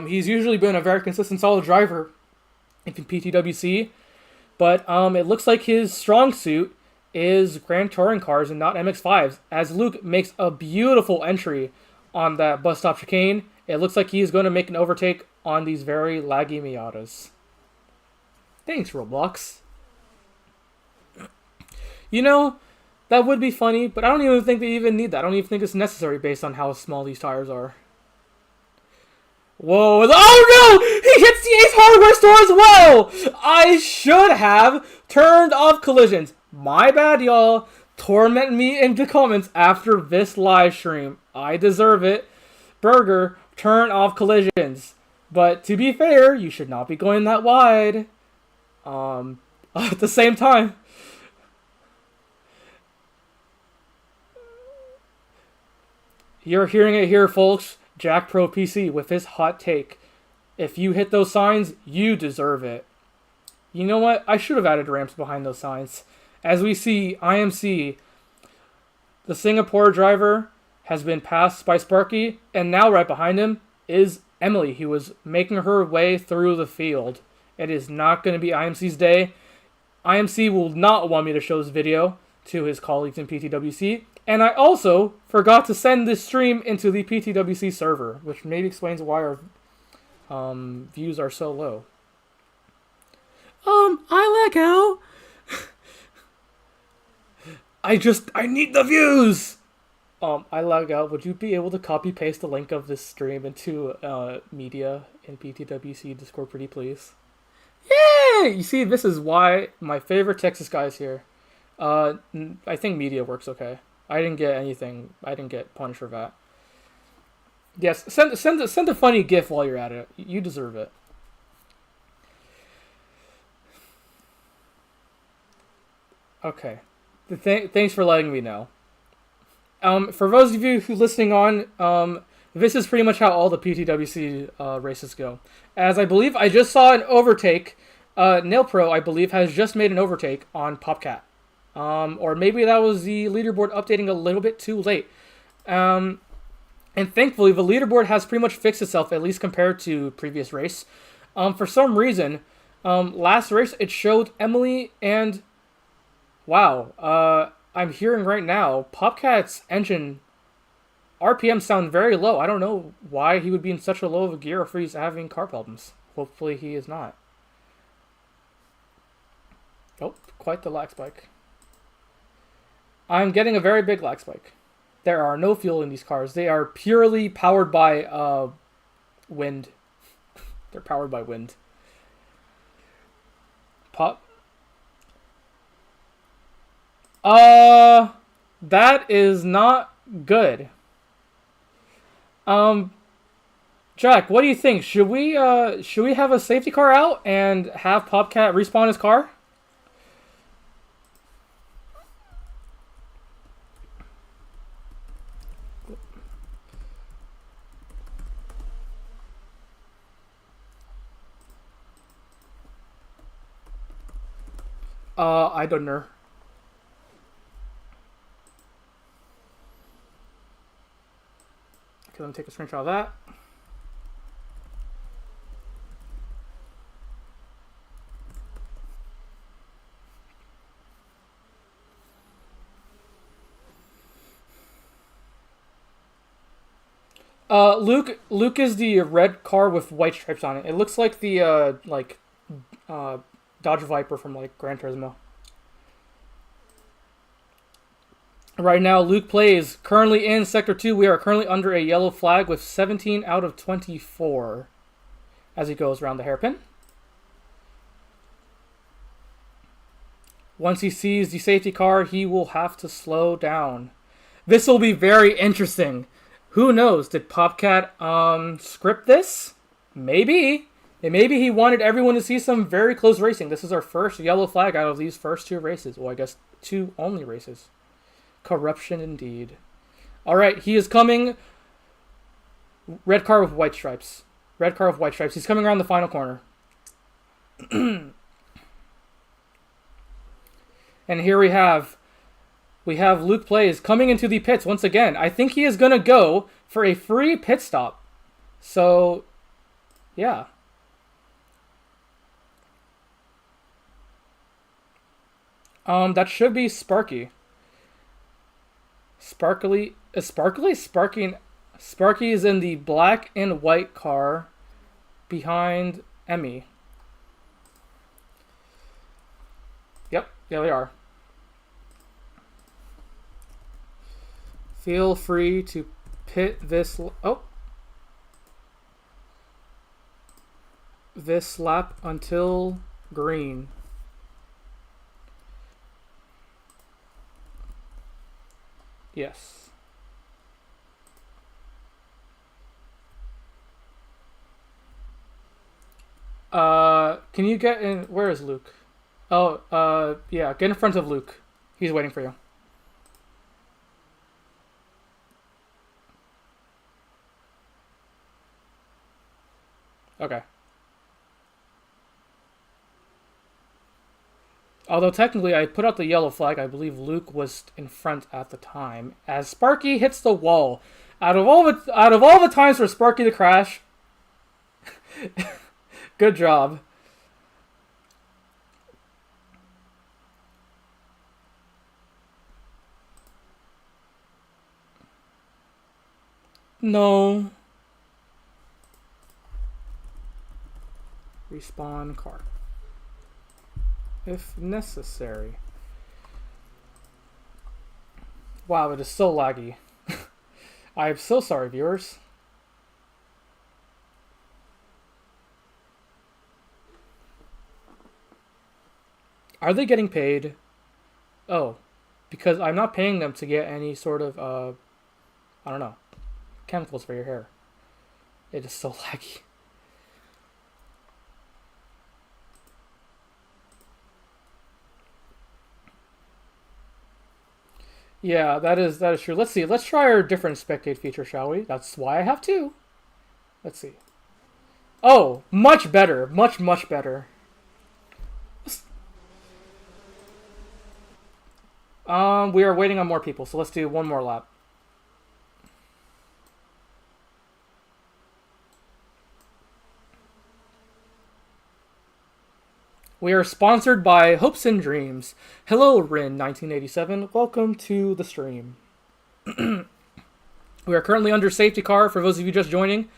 He's usually been a very consistent, solid driver in PTWC, but it looks like his strong suit is Grand Touring cars and not MX-5s, as Luke makes a beautiful entry on that bus stop chicane. It looks like he's going to make an overtake on these very laggy Miatas. Thanks, Roblox. You know, that would be funny, but I don't even think they even need that. I don't even think it's necessary based on how small these tires are. Whoa. Oh no! He hits the Ace Hardware store as well! I should have turned off collisions. My bad, y'all. Torment me in the comments after this live stream. I deserve it. Burger, turn off collisions. But to be fair, you should not be going that wide. At the same time. You're hearing it here, folks. Jack Pro PC with his hot take. If you hit those signs, you deserve it. You know what? I should have added ramps behind those signs. As we see, IMC, the Singapore driver, has been passed by Sparky, and now right behind him is Emily, who was making her way through the field. It is not going to be IMC's day. IMC will not want me to show this video to his colleagues in PTWC. And I also forgot to send this stream into the PTWC server, which maybe explains why our views are so low. I like how... I need the views! I lag out. Would you be able to copy paste the link of this stream into media in PTWC Discord, pretty please? Yay! You see, this is why my favorite Texas guy is here. I think media works okay. I didn't get anything. I didn't get punished for that. Yes, send a funny GIF while you're at it. You deserve it. Okay. Thanks for letting me know. For those of you who listening on, this is pretty much how all the PTWC races go. As I believe I just saw an overtake. Nail Pro, I believe, has just made an overtake on Popcat. Or maybe that was the leaderboard updating a little bit too late. And thankfully, the leaderboard has pretty much fixed itself, at least compared to previous race. For some reason, last race, it showed Emily and... Wow, I'm hearing right now, Popcat's engine RPM sound very low. I don't know why he would be in such a low of a gear if he's having car problems. Hopefully he is not. Oh, quite the lag spike. I'm getting a very big lag spike. There are no fuel in these cars. They are purely powered by wind. They're powered by wind. That is not good. Jack, what do you think? Should we have a safety car out and have Popcat respawn his car? I don't know. Okay, let me take a screenshot of that. Luke is the red car with white stripes on it. It looks like the Dodge Viper from like Gran Turismo. Right now, Luke plays currently in Sector 2. We are currently under a yellow flag with 17 out of 24 as he goes around the hairpin. Once he sees the safety car, he will have to slow down. This will be very interesting. Who knows? Did Popcat script this? Maybe. And maybe he wanted everyone to see some very close racing. This is our first yellow flag out of these first two races. Well, I guess two only races. Corruption indeed. Alright, he is coming. Red car with white stripes. Red car with white stripes. He's coming around the final corner. And here we have Luke Plays coming into the pits once again. I think he is going to go for a free pit stop. So, yeah. That should be Sparky. Sparky is in the black and white car behind Emmy. Yep, yeah, they are. Feel free to pit this... Oh. this lap until green. Yes. Can you get in? Where is Luke? Oh, yeah, get in front of Luke. He's waiting for you. Okay. Although technically I put out the yellow flag, I believe Luke was in front at the time. As Sparky hits the wall. Out of all the times for Sparky to crash, good job. No. Respawn car. If necessary. Wow, it is so laggy. I am so sorry, viewers. Are they getting paid? Oh, because I'm not paying them to get any sort of, I don't know, chemicals for your hair. It is so laggy. Yeah, that is true. Let's see. Let's try our different spectate feature, shall we? That's why I have two. Let's see. Oh, much better. Much better. We are waiting on more people, so let's do one more lap. We are sponsored by Hopes and Dreams. Hello, Rin1987. Welcome to the stream. We are currently under safety car for those of you just joining,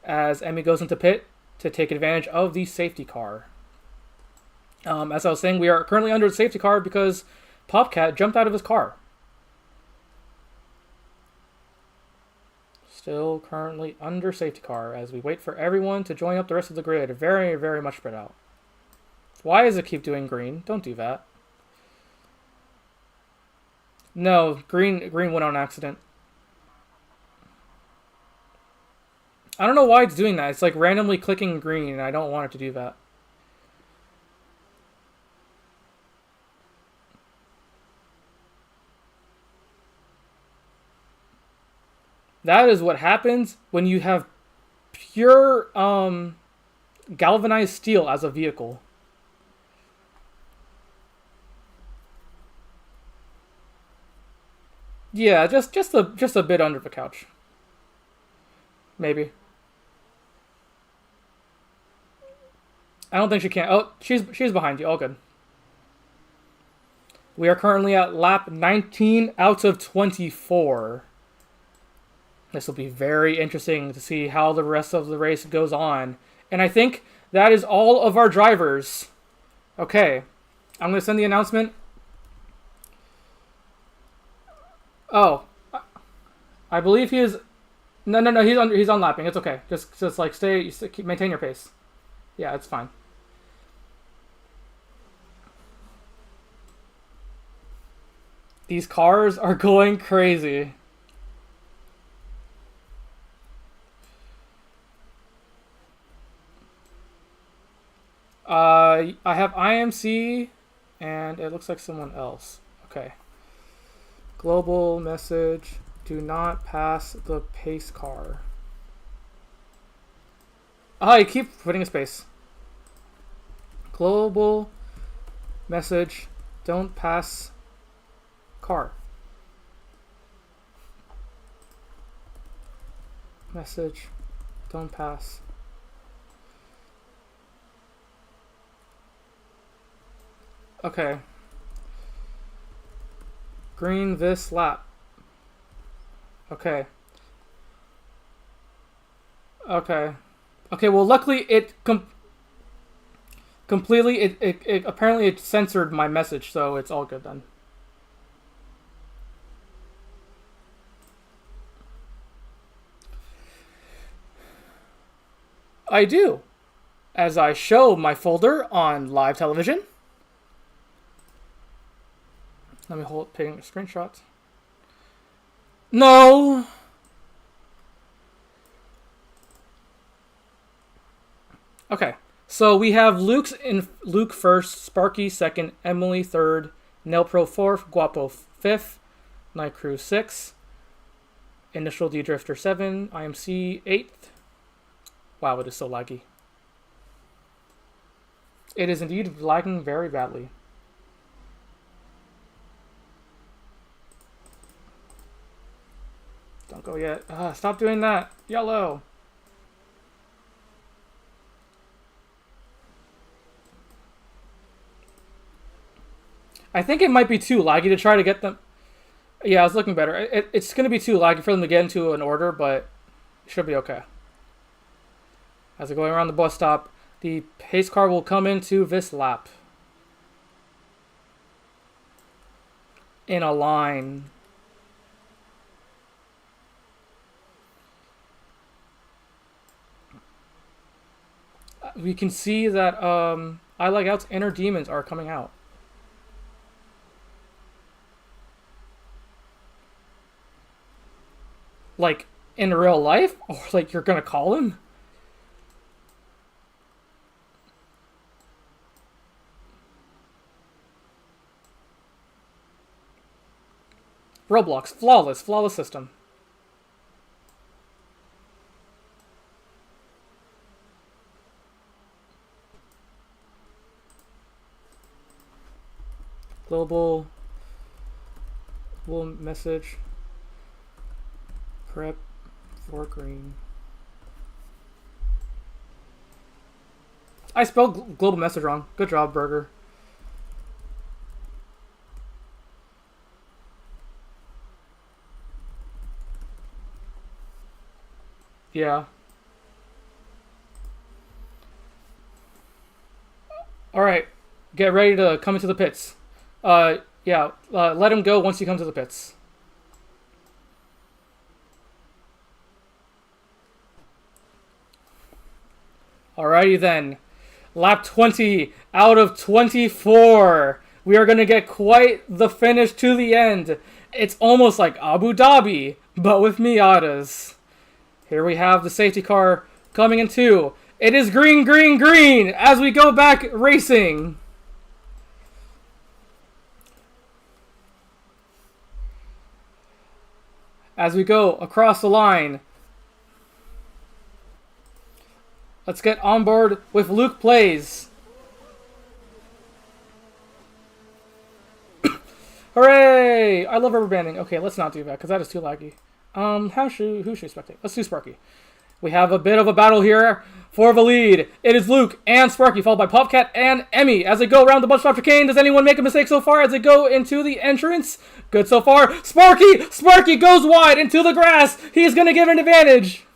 as Emmy goes into pit to take advantage of the safety car. As I was saying, we are currently under the safety car because Popcat jumped out of his car. Still currently under safety car as we wait for everyone to join up the rest of the grid. Very much spread out. Why does it keep doing green? Don't do that. No, green went on accident. I don't know why it's doing that. It's like randomly clicking green, and I don't want it to do that. That is what happens when you have pure galvanized steel as a vehicle. Yeah, just a bit under the couch. Maybe. I don't think she can. Oh, she's behind you. All good. We are currently at lap 19 out of 24. This will be very interesting to see how the rest of the race goes on. And I think that is all of our drivers. Okay. I'm going to send the announcement. Oh. I believe he is... No, he's unlapping. It's okay. Just like maintain your pace. Yeah, it's fine. These cars are going crazy. I have IMC, and it looks like someone else. Okay. Global message. Do not pass the pace car. Oh, you keep putting a space. Global message. Don't pass car. Message. Don't pass. Okay. Green this lap. Okay. Okay. Okay, well luckily it completely it apparently it censored my message, so it's all good then. I do. as I show my folder on live television. Let me hold taking a screenshot. No. Okay. So we have Luke first, Sparky second, Emily third, Nelpro fourth, Guapo fifth, Night Crew sixth, Initial D Drifter 7, IMC 8th. Wow, it is so laggy. It is indeed lagging very badly. Don't go yet. Stop doing that. Yellow. I think it might be too laggy to try to get them. Yeah, it's looking better. It's going to be too laggy for them to get into an order, but it should be okay. As they're going around the bus stop, the pace car will come into this lap. In a line. We can see that I Like Out's inner demons are coming out. Like, in real life? Or, like, you're gonna call him? Roblox. Flawless system. Global message. Prep for green. I spelled global message wrong. Good job, Burger. Yeah. Alright. Get ready to come into the pits. Yeah. Let him go once you come to the pits. Alrighty then. Lap 20 out of 24. We are going to get quite the finish to the end. It's almost like Abu Dhabi, but with Miatas. Here we have the safety car coming in two. It is green, green, green as we go back racing. As we go across the line. Let's get on board with Luke Plays. Hooray! I love rubber banding. Okay, let's not do that because that is too laggy. Who should we spectate? Let's do Sparky. We have a bit of a battle here for the lead. It is Luke and Sparky, followed by Popcat and Emmy. As they go around the bus stop chicane, does anyone make a mistake so far as they go into the entrance? Good so far. Sparky goes wide into the grass. He's going to give an advantage.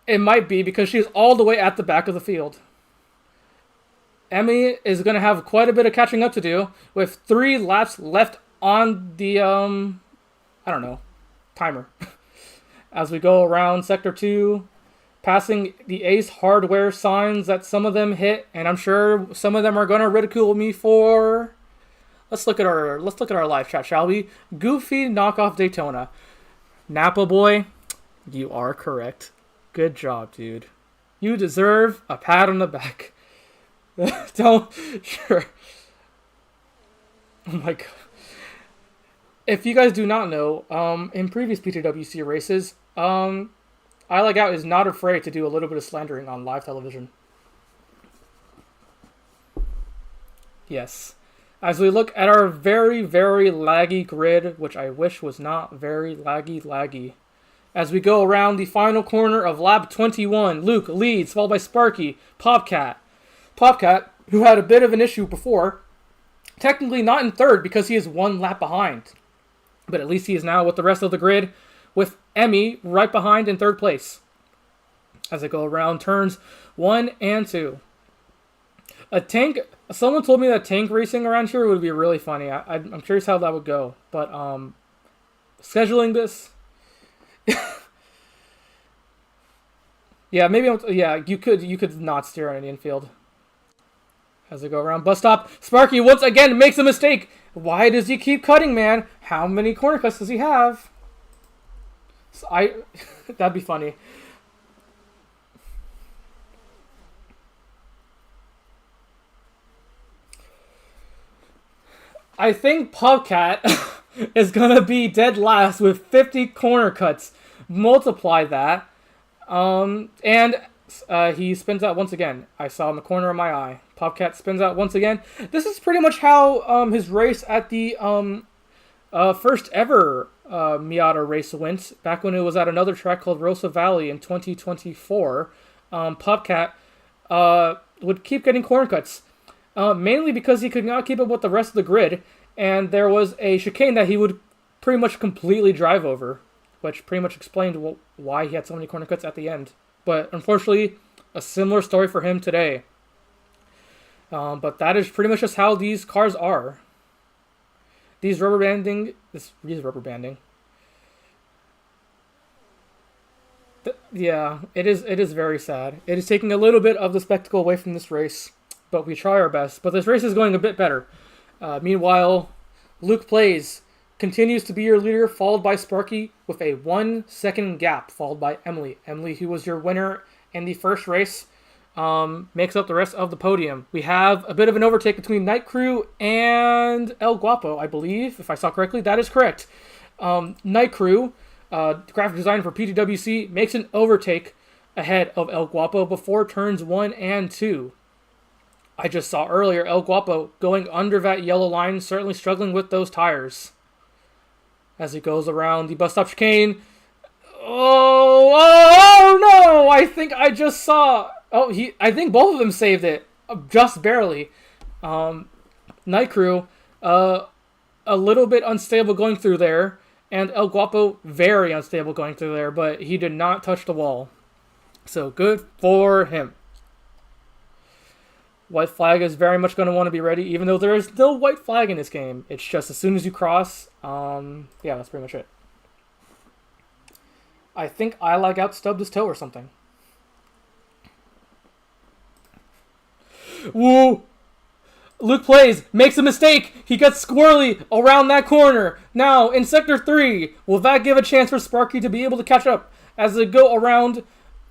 It might be because she's all the way at the back of the field. Emmy is going to have quite a bit of catching up to do with 3 laps left on the, I don't know, timer. As we go around Sector 2, passing the Ace Hardware signs that some of them hit, and I'm sure some of them are going to ridicule me for. Let's look at our live chat, shall we? Goofy knockoff Daytona. Napa boy, you are correct. Good job, dude. You deserve a pat on the back. Sure. Oh my god. If you guys do not know, in previous PTWC races, I Like Out is not afraid to do a little bit of slandering on live television. Yes. As we look at our very, very laggy grid, which I wish was not very laggy. As we go around the final corner of lap 21, Luke leads, followed by Sparky, Popcat. Popcat, who had a bit of an issue before, technically not in third because he is 1 lap behind. But at least he is now with the rest of the grid, with Emmy right behind in third place. As I go around turns 1 and 2. Someone told me that tank racing around here would be really funny. I'm curious how that would go. But scheduling this... Yeah, maybe. Yeah, you could not steer on an infield as they go around. Bus stop. Sparky once again makes a mistake. Why does he keep cutting, man? How many corner cuts does he have? So that'd be funny. I think Popcat is gonna be dead last with 50 corner cuts. Multiply that, and he spins out once again. I saw in the corner of my eye. Popcat spins out once again. This is pretty much how his race at the first ever Miata race went, back when it was at another track called Rosa Valley in 2024. Popcat would keep getting corner cuts, mainly because he could not keep up with the rest of the grid, and there was a chicane that he would pretty much completely drive over, which pretty much explained why he had so many corner cuts at the end. But unfortunately, a similar story for him today. But that is pretty much just how these cars are. These rubber banding. Yeah, it is very sad. It is taking a little bit of the spectacle away from this race, but we try our best. But this race is going a bit better. Meanwhile, Luke Plays continues to be your leader, followed by Sparky with a 1 second gap, followed by Emily. Emily, who was your winner in the first race, makes up the rest of the podium. We have a bit of an overtake between Night Crew and El Guapo, I believe, if I saw correctly. That is correct. Night Crew, graphic designer for PTWC, makes an overtake ahead of El Guapo before turns 1 and 2. I just saw earlier El Guapo going under that yellow line, certainly struggling with those tires. As he goes around the bus stop chicane. Oh no! I think I just saw. I think both of them saved it, just barely. Night Crew, a little bit unstable going through there, and El Guapo very unstable going through there, but he did not touch the wall. So good for him. White flag is very much going to want to be ready, even though there is no white flag in this game. It's just as soon as you cross, yeah, that's pretty much it. I think I outstubbed his toe or something. Woo! Luke Plays, makes a mistake. He gets squirrely around that corner. Now, in Sector 3, will that give a chance for Sparky to be able to catch up as they go around?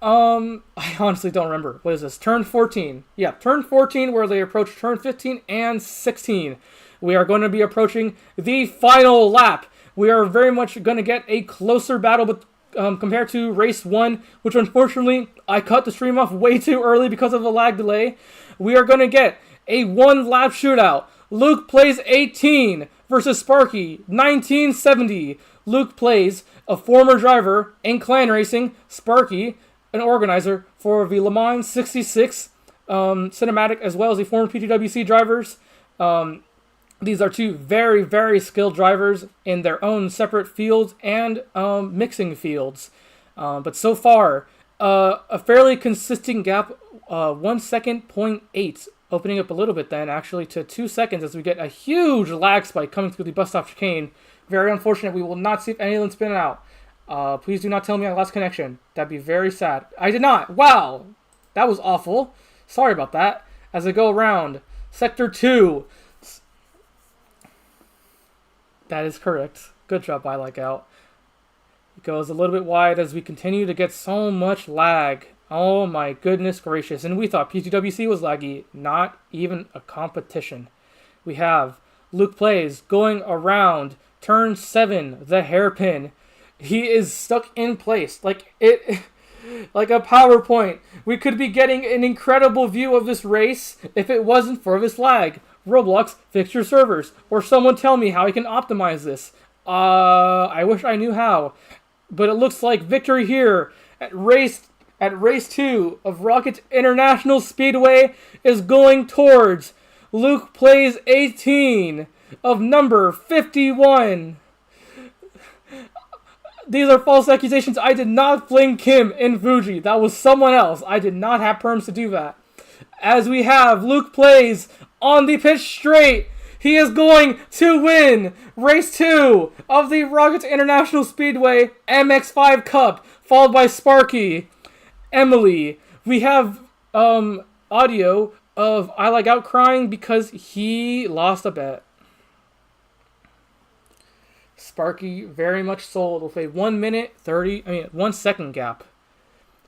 I honestly don't remember. What is this? Turn 14. Yeah, turn 14 where they approach turn 15 and 16. We are going to be approaching the final lap. We are very much going to get a closer battle with, compared to race 1, which unfortunately I cut the stream off way too early because of the lag delay. We are going to get a 1-lap shootout. Luke Plays 18 versus Sparky 1970. Luke Plays, a former driver in clan racing. Sparky, an organizer for the Le Mans 66 cinematic, as well as the former PTWC drivers. These are two very, very skilled drivers in their own separate fields and mixing fields. But so far, a fairly consistent gap, 1 second, 0.8, opening up a little bit then, actually, to 2 seconds as we get a huge lag spike coming through the bus stop chicane. Very unfortunate. We will not see if any of them spin out. Please do not tell me I lost connection. That'd be very sad. I did not. Wow. That was awful. Sorry about that. As I go around, Sector 2. That is correct. Good job, I out. It goes a little bit wide as we continue to get so much lag. Oh my goodness gracious. And we thought PTWC was laggy. Not even a competition. We have Luke Plays going around turn 7, the hairpin. He is stuck in place, like a PowerPoint. We could be getting an incredible view of this race if it wasn't for this lag. Roblox, fix your servers, or someone tell me how I can optimize this. I wish I knew how, but it looks like victory here at race 2 of Rocket International Speedway is going towards Luke Plays 18 of number 51. These are false accusations. I did not fling Kim in Fuji. That was someone else. I did not have perms to do that. As we have Luke Plays on the pitch straight. He is going to win race 2 of the Rocket International Speedway MX-5 Cup, followed by Sparky. Emily, we have audio of I Like Out crying because he lost a bet. Sparky very much sold with a 1 minute 1 second gap.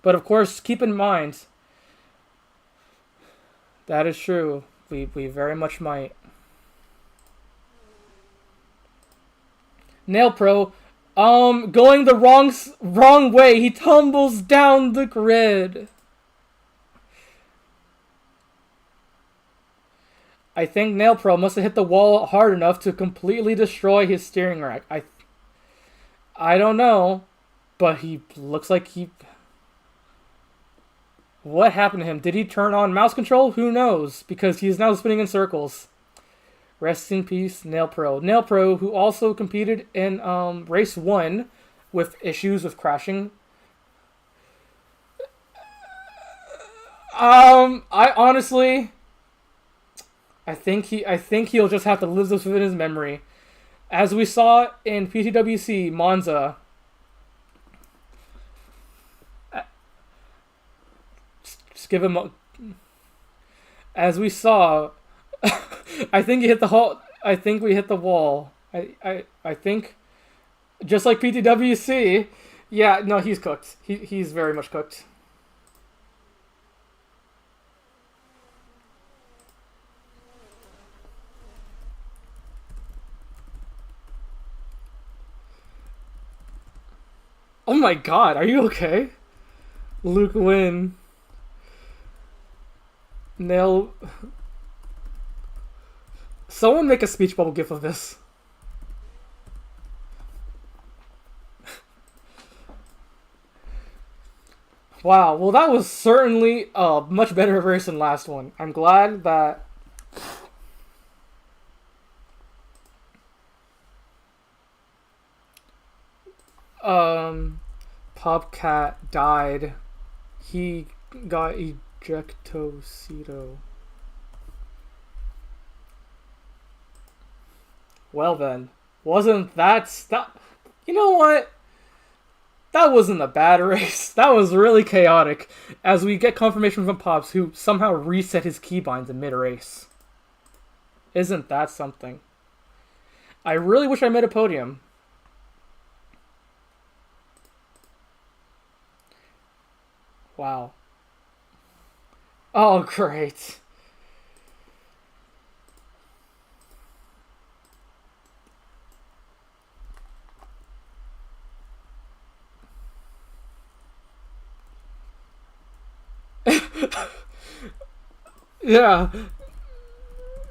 But of course, keep in mind, that is true. We very much might. Nail Pro, going the wrong way. He tumbles down the grid. I think Nail Pro must have hit the wall hard enough to completely destroy his steering rack. I don't know, but he looks like he... What happened to him? Did he turn on mouse control? Who knows? Because he's now spinning in circles. Rest in peace, Nail Pro. Nail Pro, who also competed in race 1 with issues with crashing. I honestly... I think he'll just have to live this within his memory. As we saw in PTWC Monza, just give him as we saw, I think he hit the wall. I think we hit the wall. I think just like PTWC, yeah, no, he's cooked. He's very much cooked. Oh my god, are you okay? Luke Wynn. Nail. Someone make a speech bubble gif of this. Wow, well that was certainly a much better race than last one. I'm glad that... Popcat died. He got ejectocito. Well then, wasn't that stuff? You know what? That wasn't a bad race. That was really chaotic. As we get confirmation from Pops, who somehow reset his keybinds in mid-race. Isn't that something? I really wish I made a podium. Wow. Oh, great. Yeah.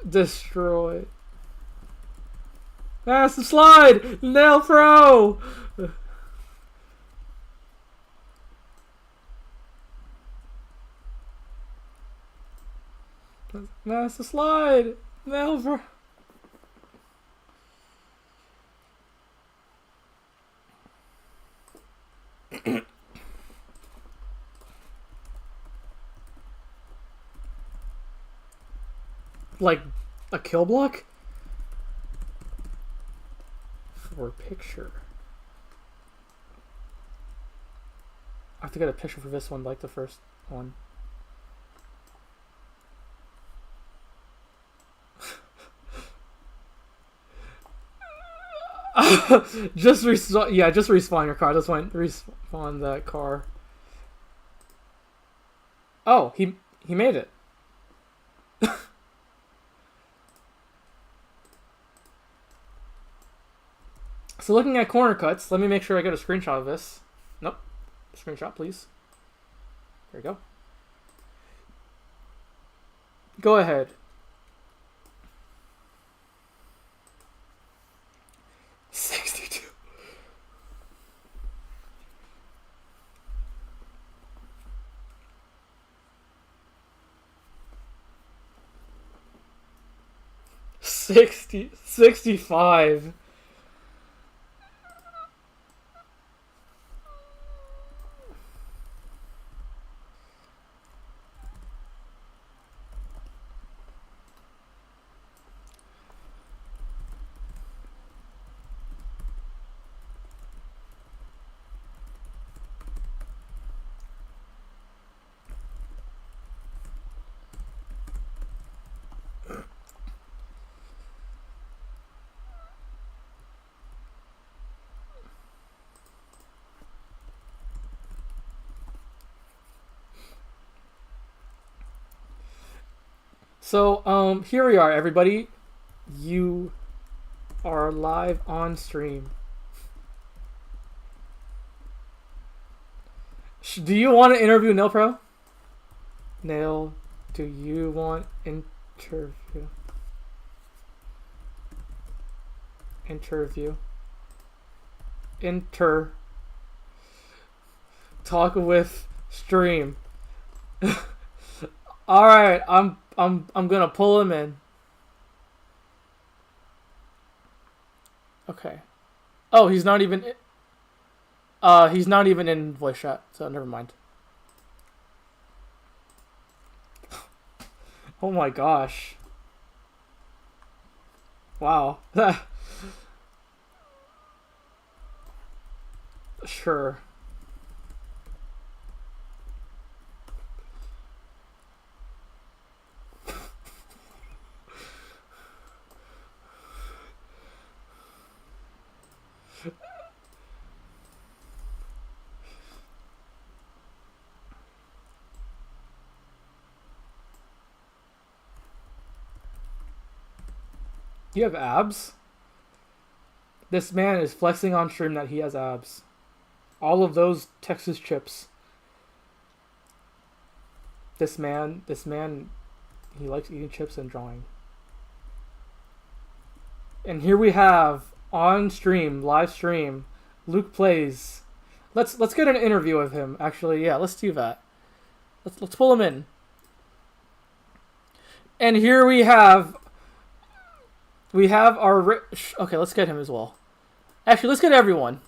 Destroy. Massive slide! Nail Pro! Massive slide! Nail Pro! Like a kill block? For a picture. I have to get a picture for this one, like the first one. Just respawn your car. Just went respawn that car. Oh, he made it. So looking at corner cuts, let me make sure I get a screenshot of this. Nope. Screenshot, please. There you go. Go ahead. $62. $65. So, here we are, everybody. You are live on stream. Do you want to interview Nail Pro? Nail, do you want interview? Interview. Talk with stream. All right, I'm gonna pull him in. Okay. Oh, he's not even in voice chat, so never mind. Oh my gosh. Wow. Sure. You have abs? This man is flexing on stream that he has abs. All of those Texas chips. This man, he likes eating chips and drawing. And here we have on stream, live stream, Luke Plays. Let's get an interview of him. Actually, yeah, let's do that. Let's pull him in. And here we have our okay. Let's get him as well. Actually, let's get everyone.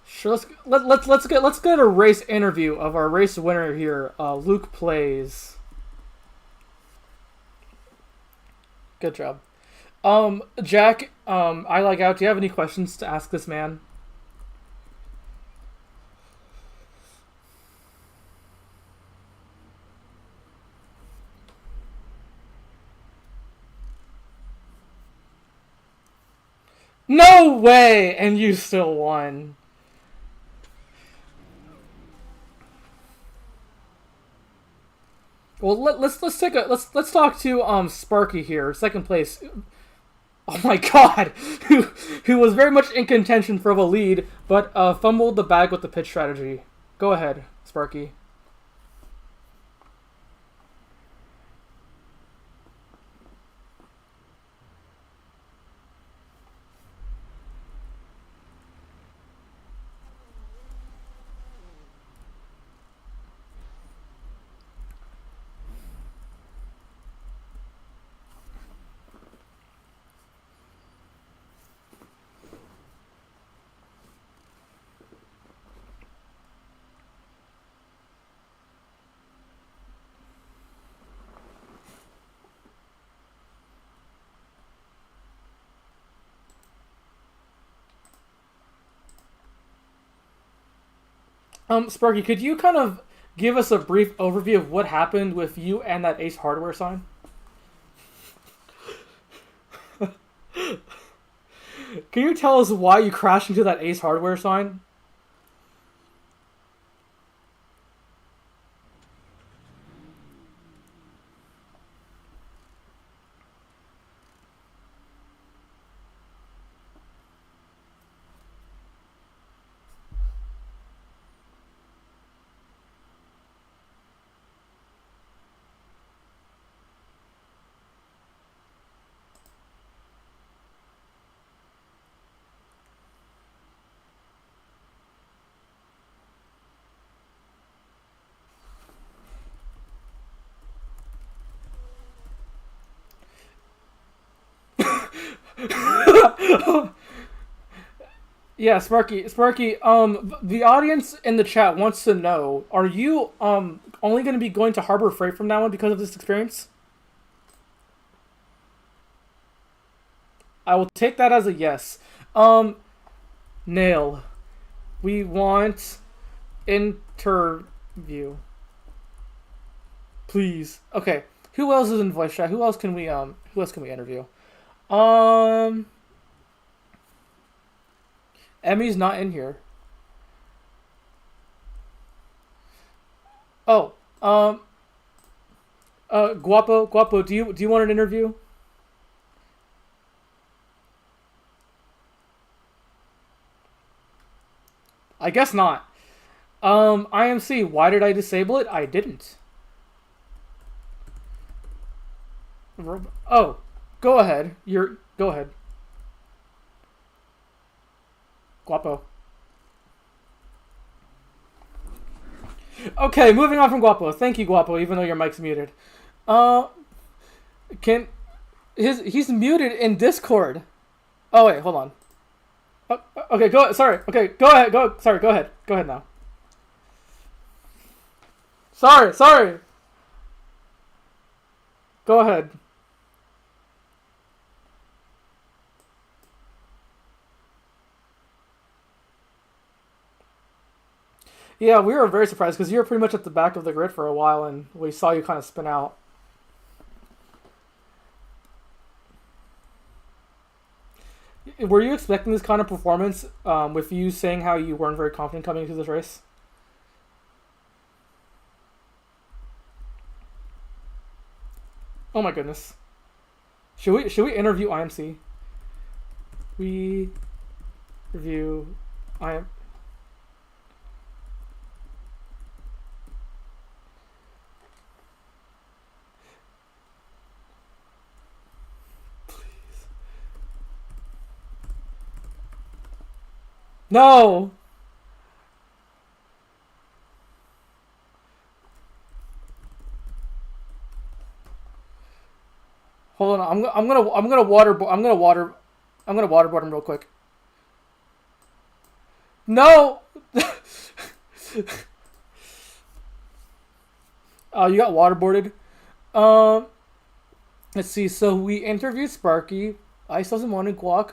Sure, let's get a race interview of our race winner here, Luke Plays. Good job. Jack, I like out. Do you have any questions to ask this man? No way! And you still won. Well, let's talk to Sparky here, second place. Oh my god, who was very much in contention for the lead, but fumbled the bag with the pitch strategy. Go ahead, Sparky. Sparky, could you kind of give us a brief overview of what happened with you and that Ace Hardware sign? Can you tell us why you crashed into that Ace Hardware sign? Yeah, Sparky, the audience in the chat wants to know, are you only going to be going to Harbor Freight from now on because of this experience? I will take that as a yes. Nail. We want interview. Please. Okay. Who else is in voice chat? Who else can we interview? Emmy's not in here. Oh, Um, Guapo, do you want an interview? I guess not. IMC, why did I disable it? I didn't. Oh, go ahead. Go ahead. Guapo. Okay, moving on from Guapo. Thank you, Guapo, even though your mic's muted. Uh, can he's muted in Discord. Oh wait, hold on. Okay, go. Sorry. Okay, go ahead. Go. Sorry. Go ahead. Go ahead now. Sorry. Sorry. Go ahead. Yeah, we were very surprised because you were pretty much at the back of the grid for a while, and we saw you kind of spin out. Were you expecting this kind of performance with you saying how you weren't very confident coming into this race? Oh my goodness. Should we interview IMC? We review IM. No. Hold on. I'm gonna waterboard him real quick. No. You got waterboarded. Um, let's see. So we interviewed Sparky. Ice doesn't want to guac.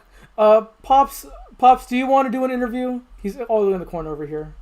Pops, do you want to do an interview? He's all the way in the corner over here.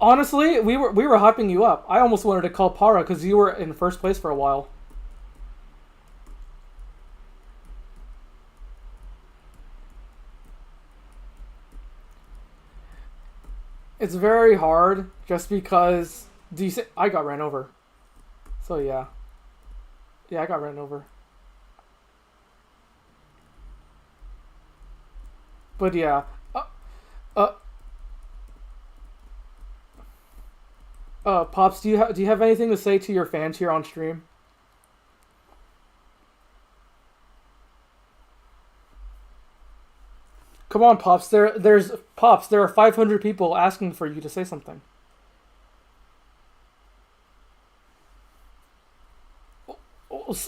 Honestly, we were hyping you up. I almost wanted to call Para because you were in first place for a while. It's very hard just because I got ran over. So yeah. Yeah, I got ran over. But yeah. Uh, uh, Pops, do you have anything to say to your fans here on stream? Come on, Pops. There are 500 people asking for you to say something.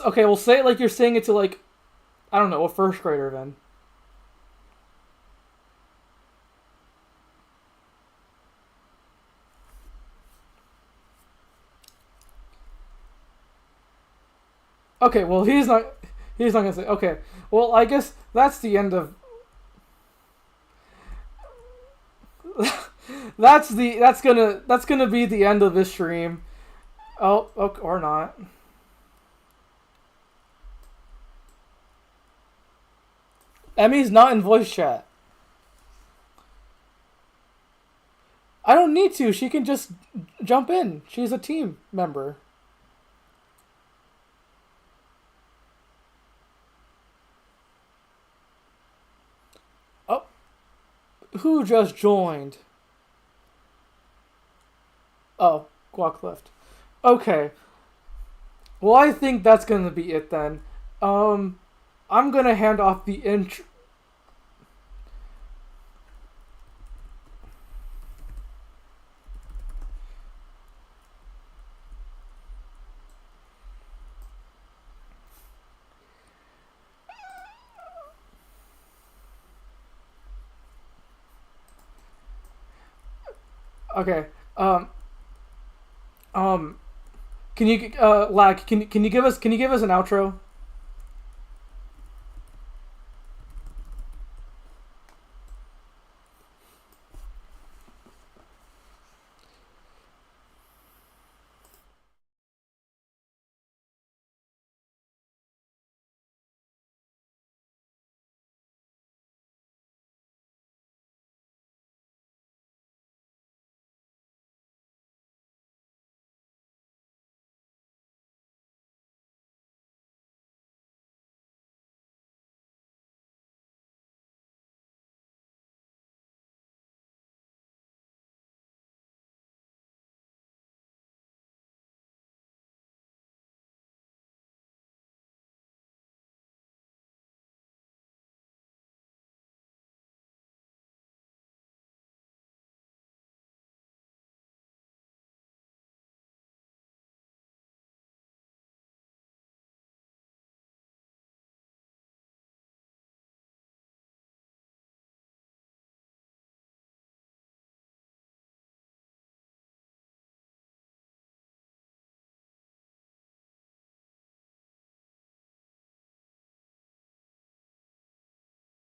Okay, well say it like you're saying it to like I don't know, a first grader then. Okay, well he's not gonna say okay. Well, I guess that's the end of that's gonna be the end of this stream. Oh, okay, or not. Emmy's not in voice chat. I don't need to. She can just jump in. She's a team member. Oh, who just joined? Oh, Guac left. Okay. Well, I think that's gonna be it then. Um, I'm gonna hand off the intro. Okay. Um. Can you lag? Can you give us an outro?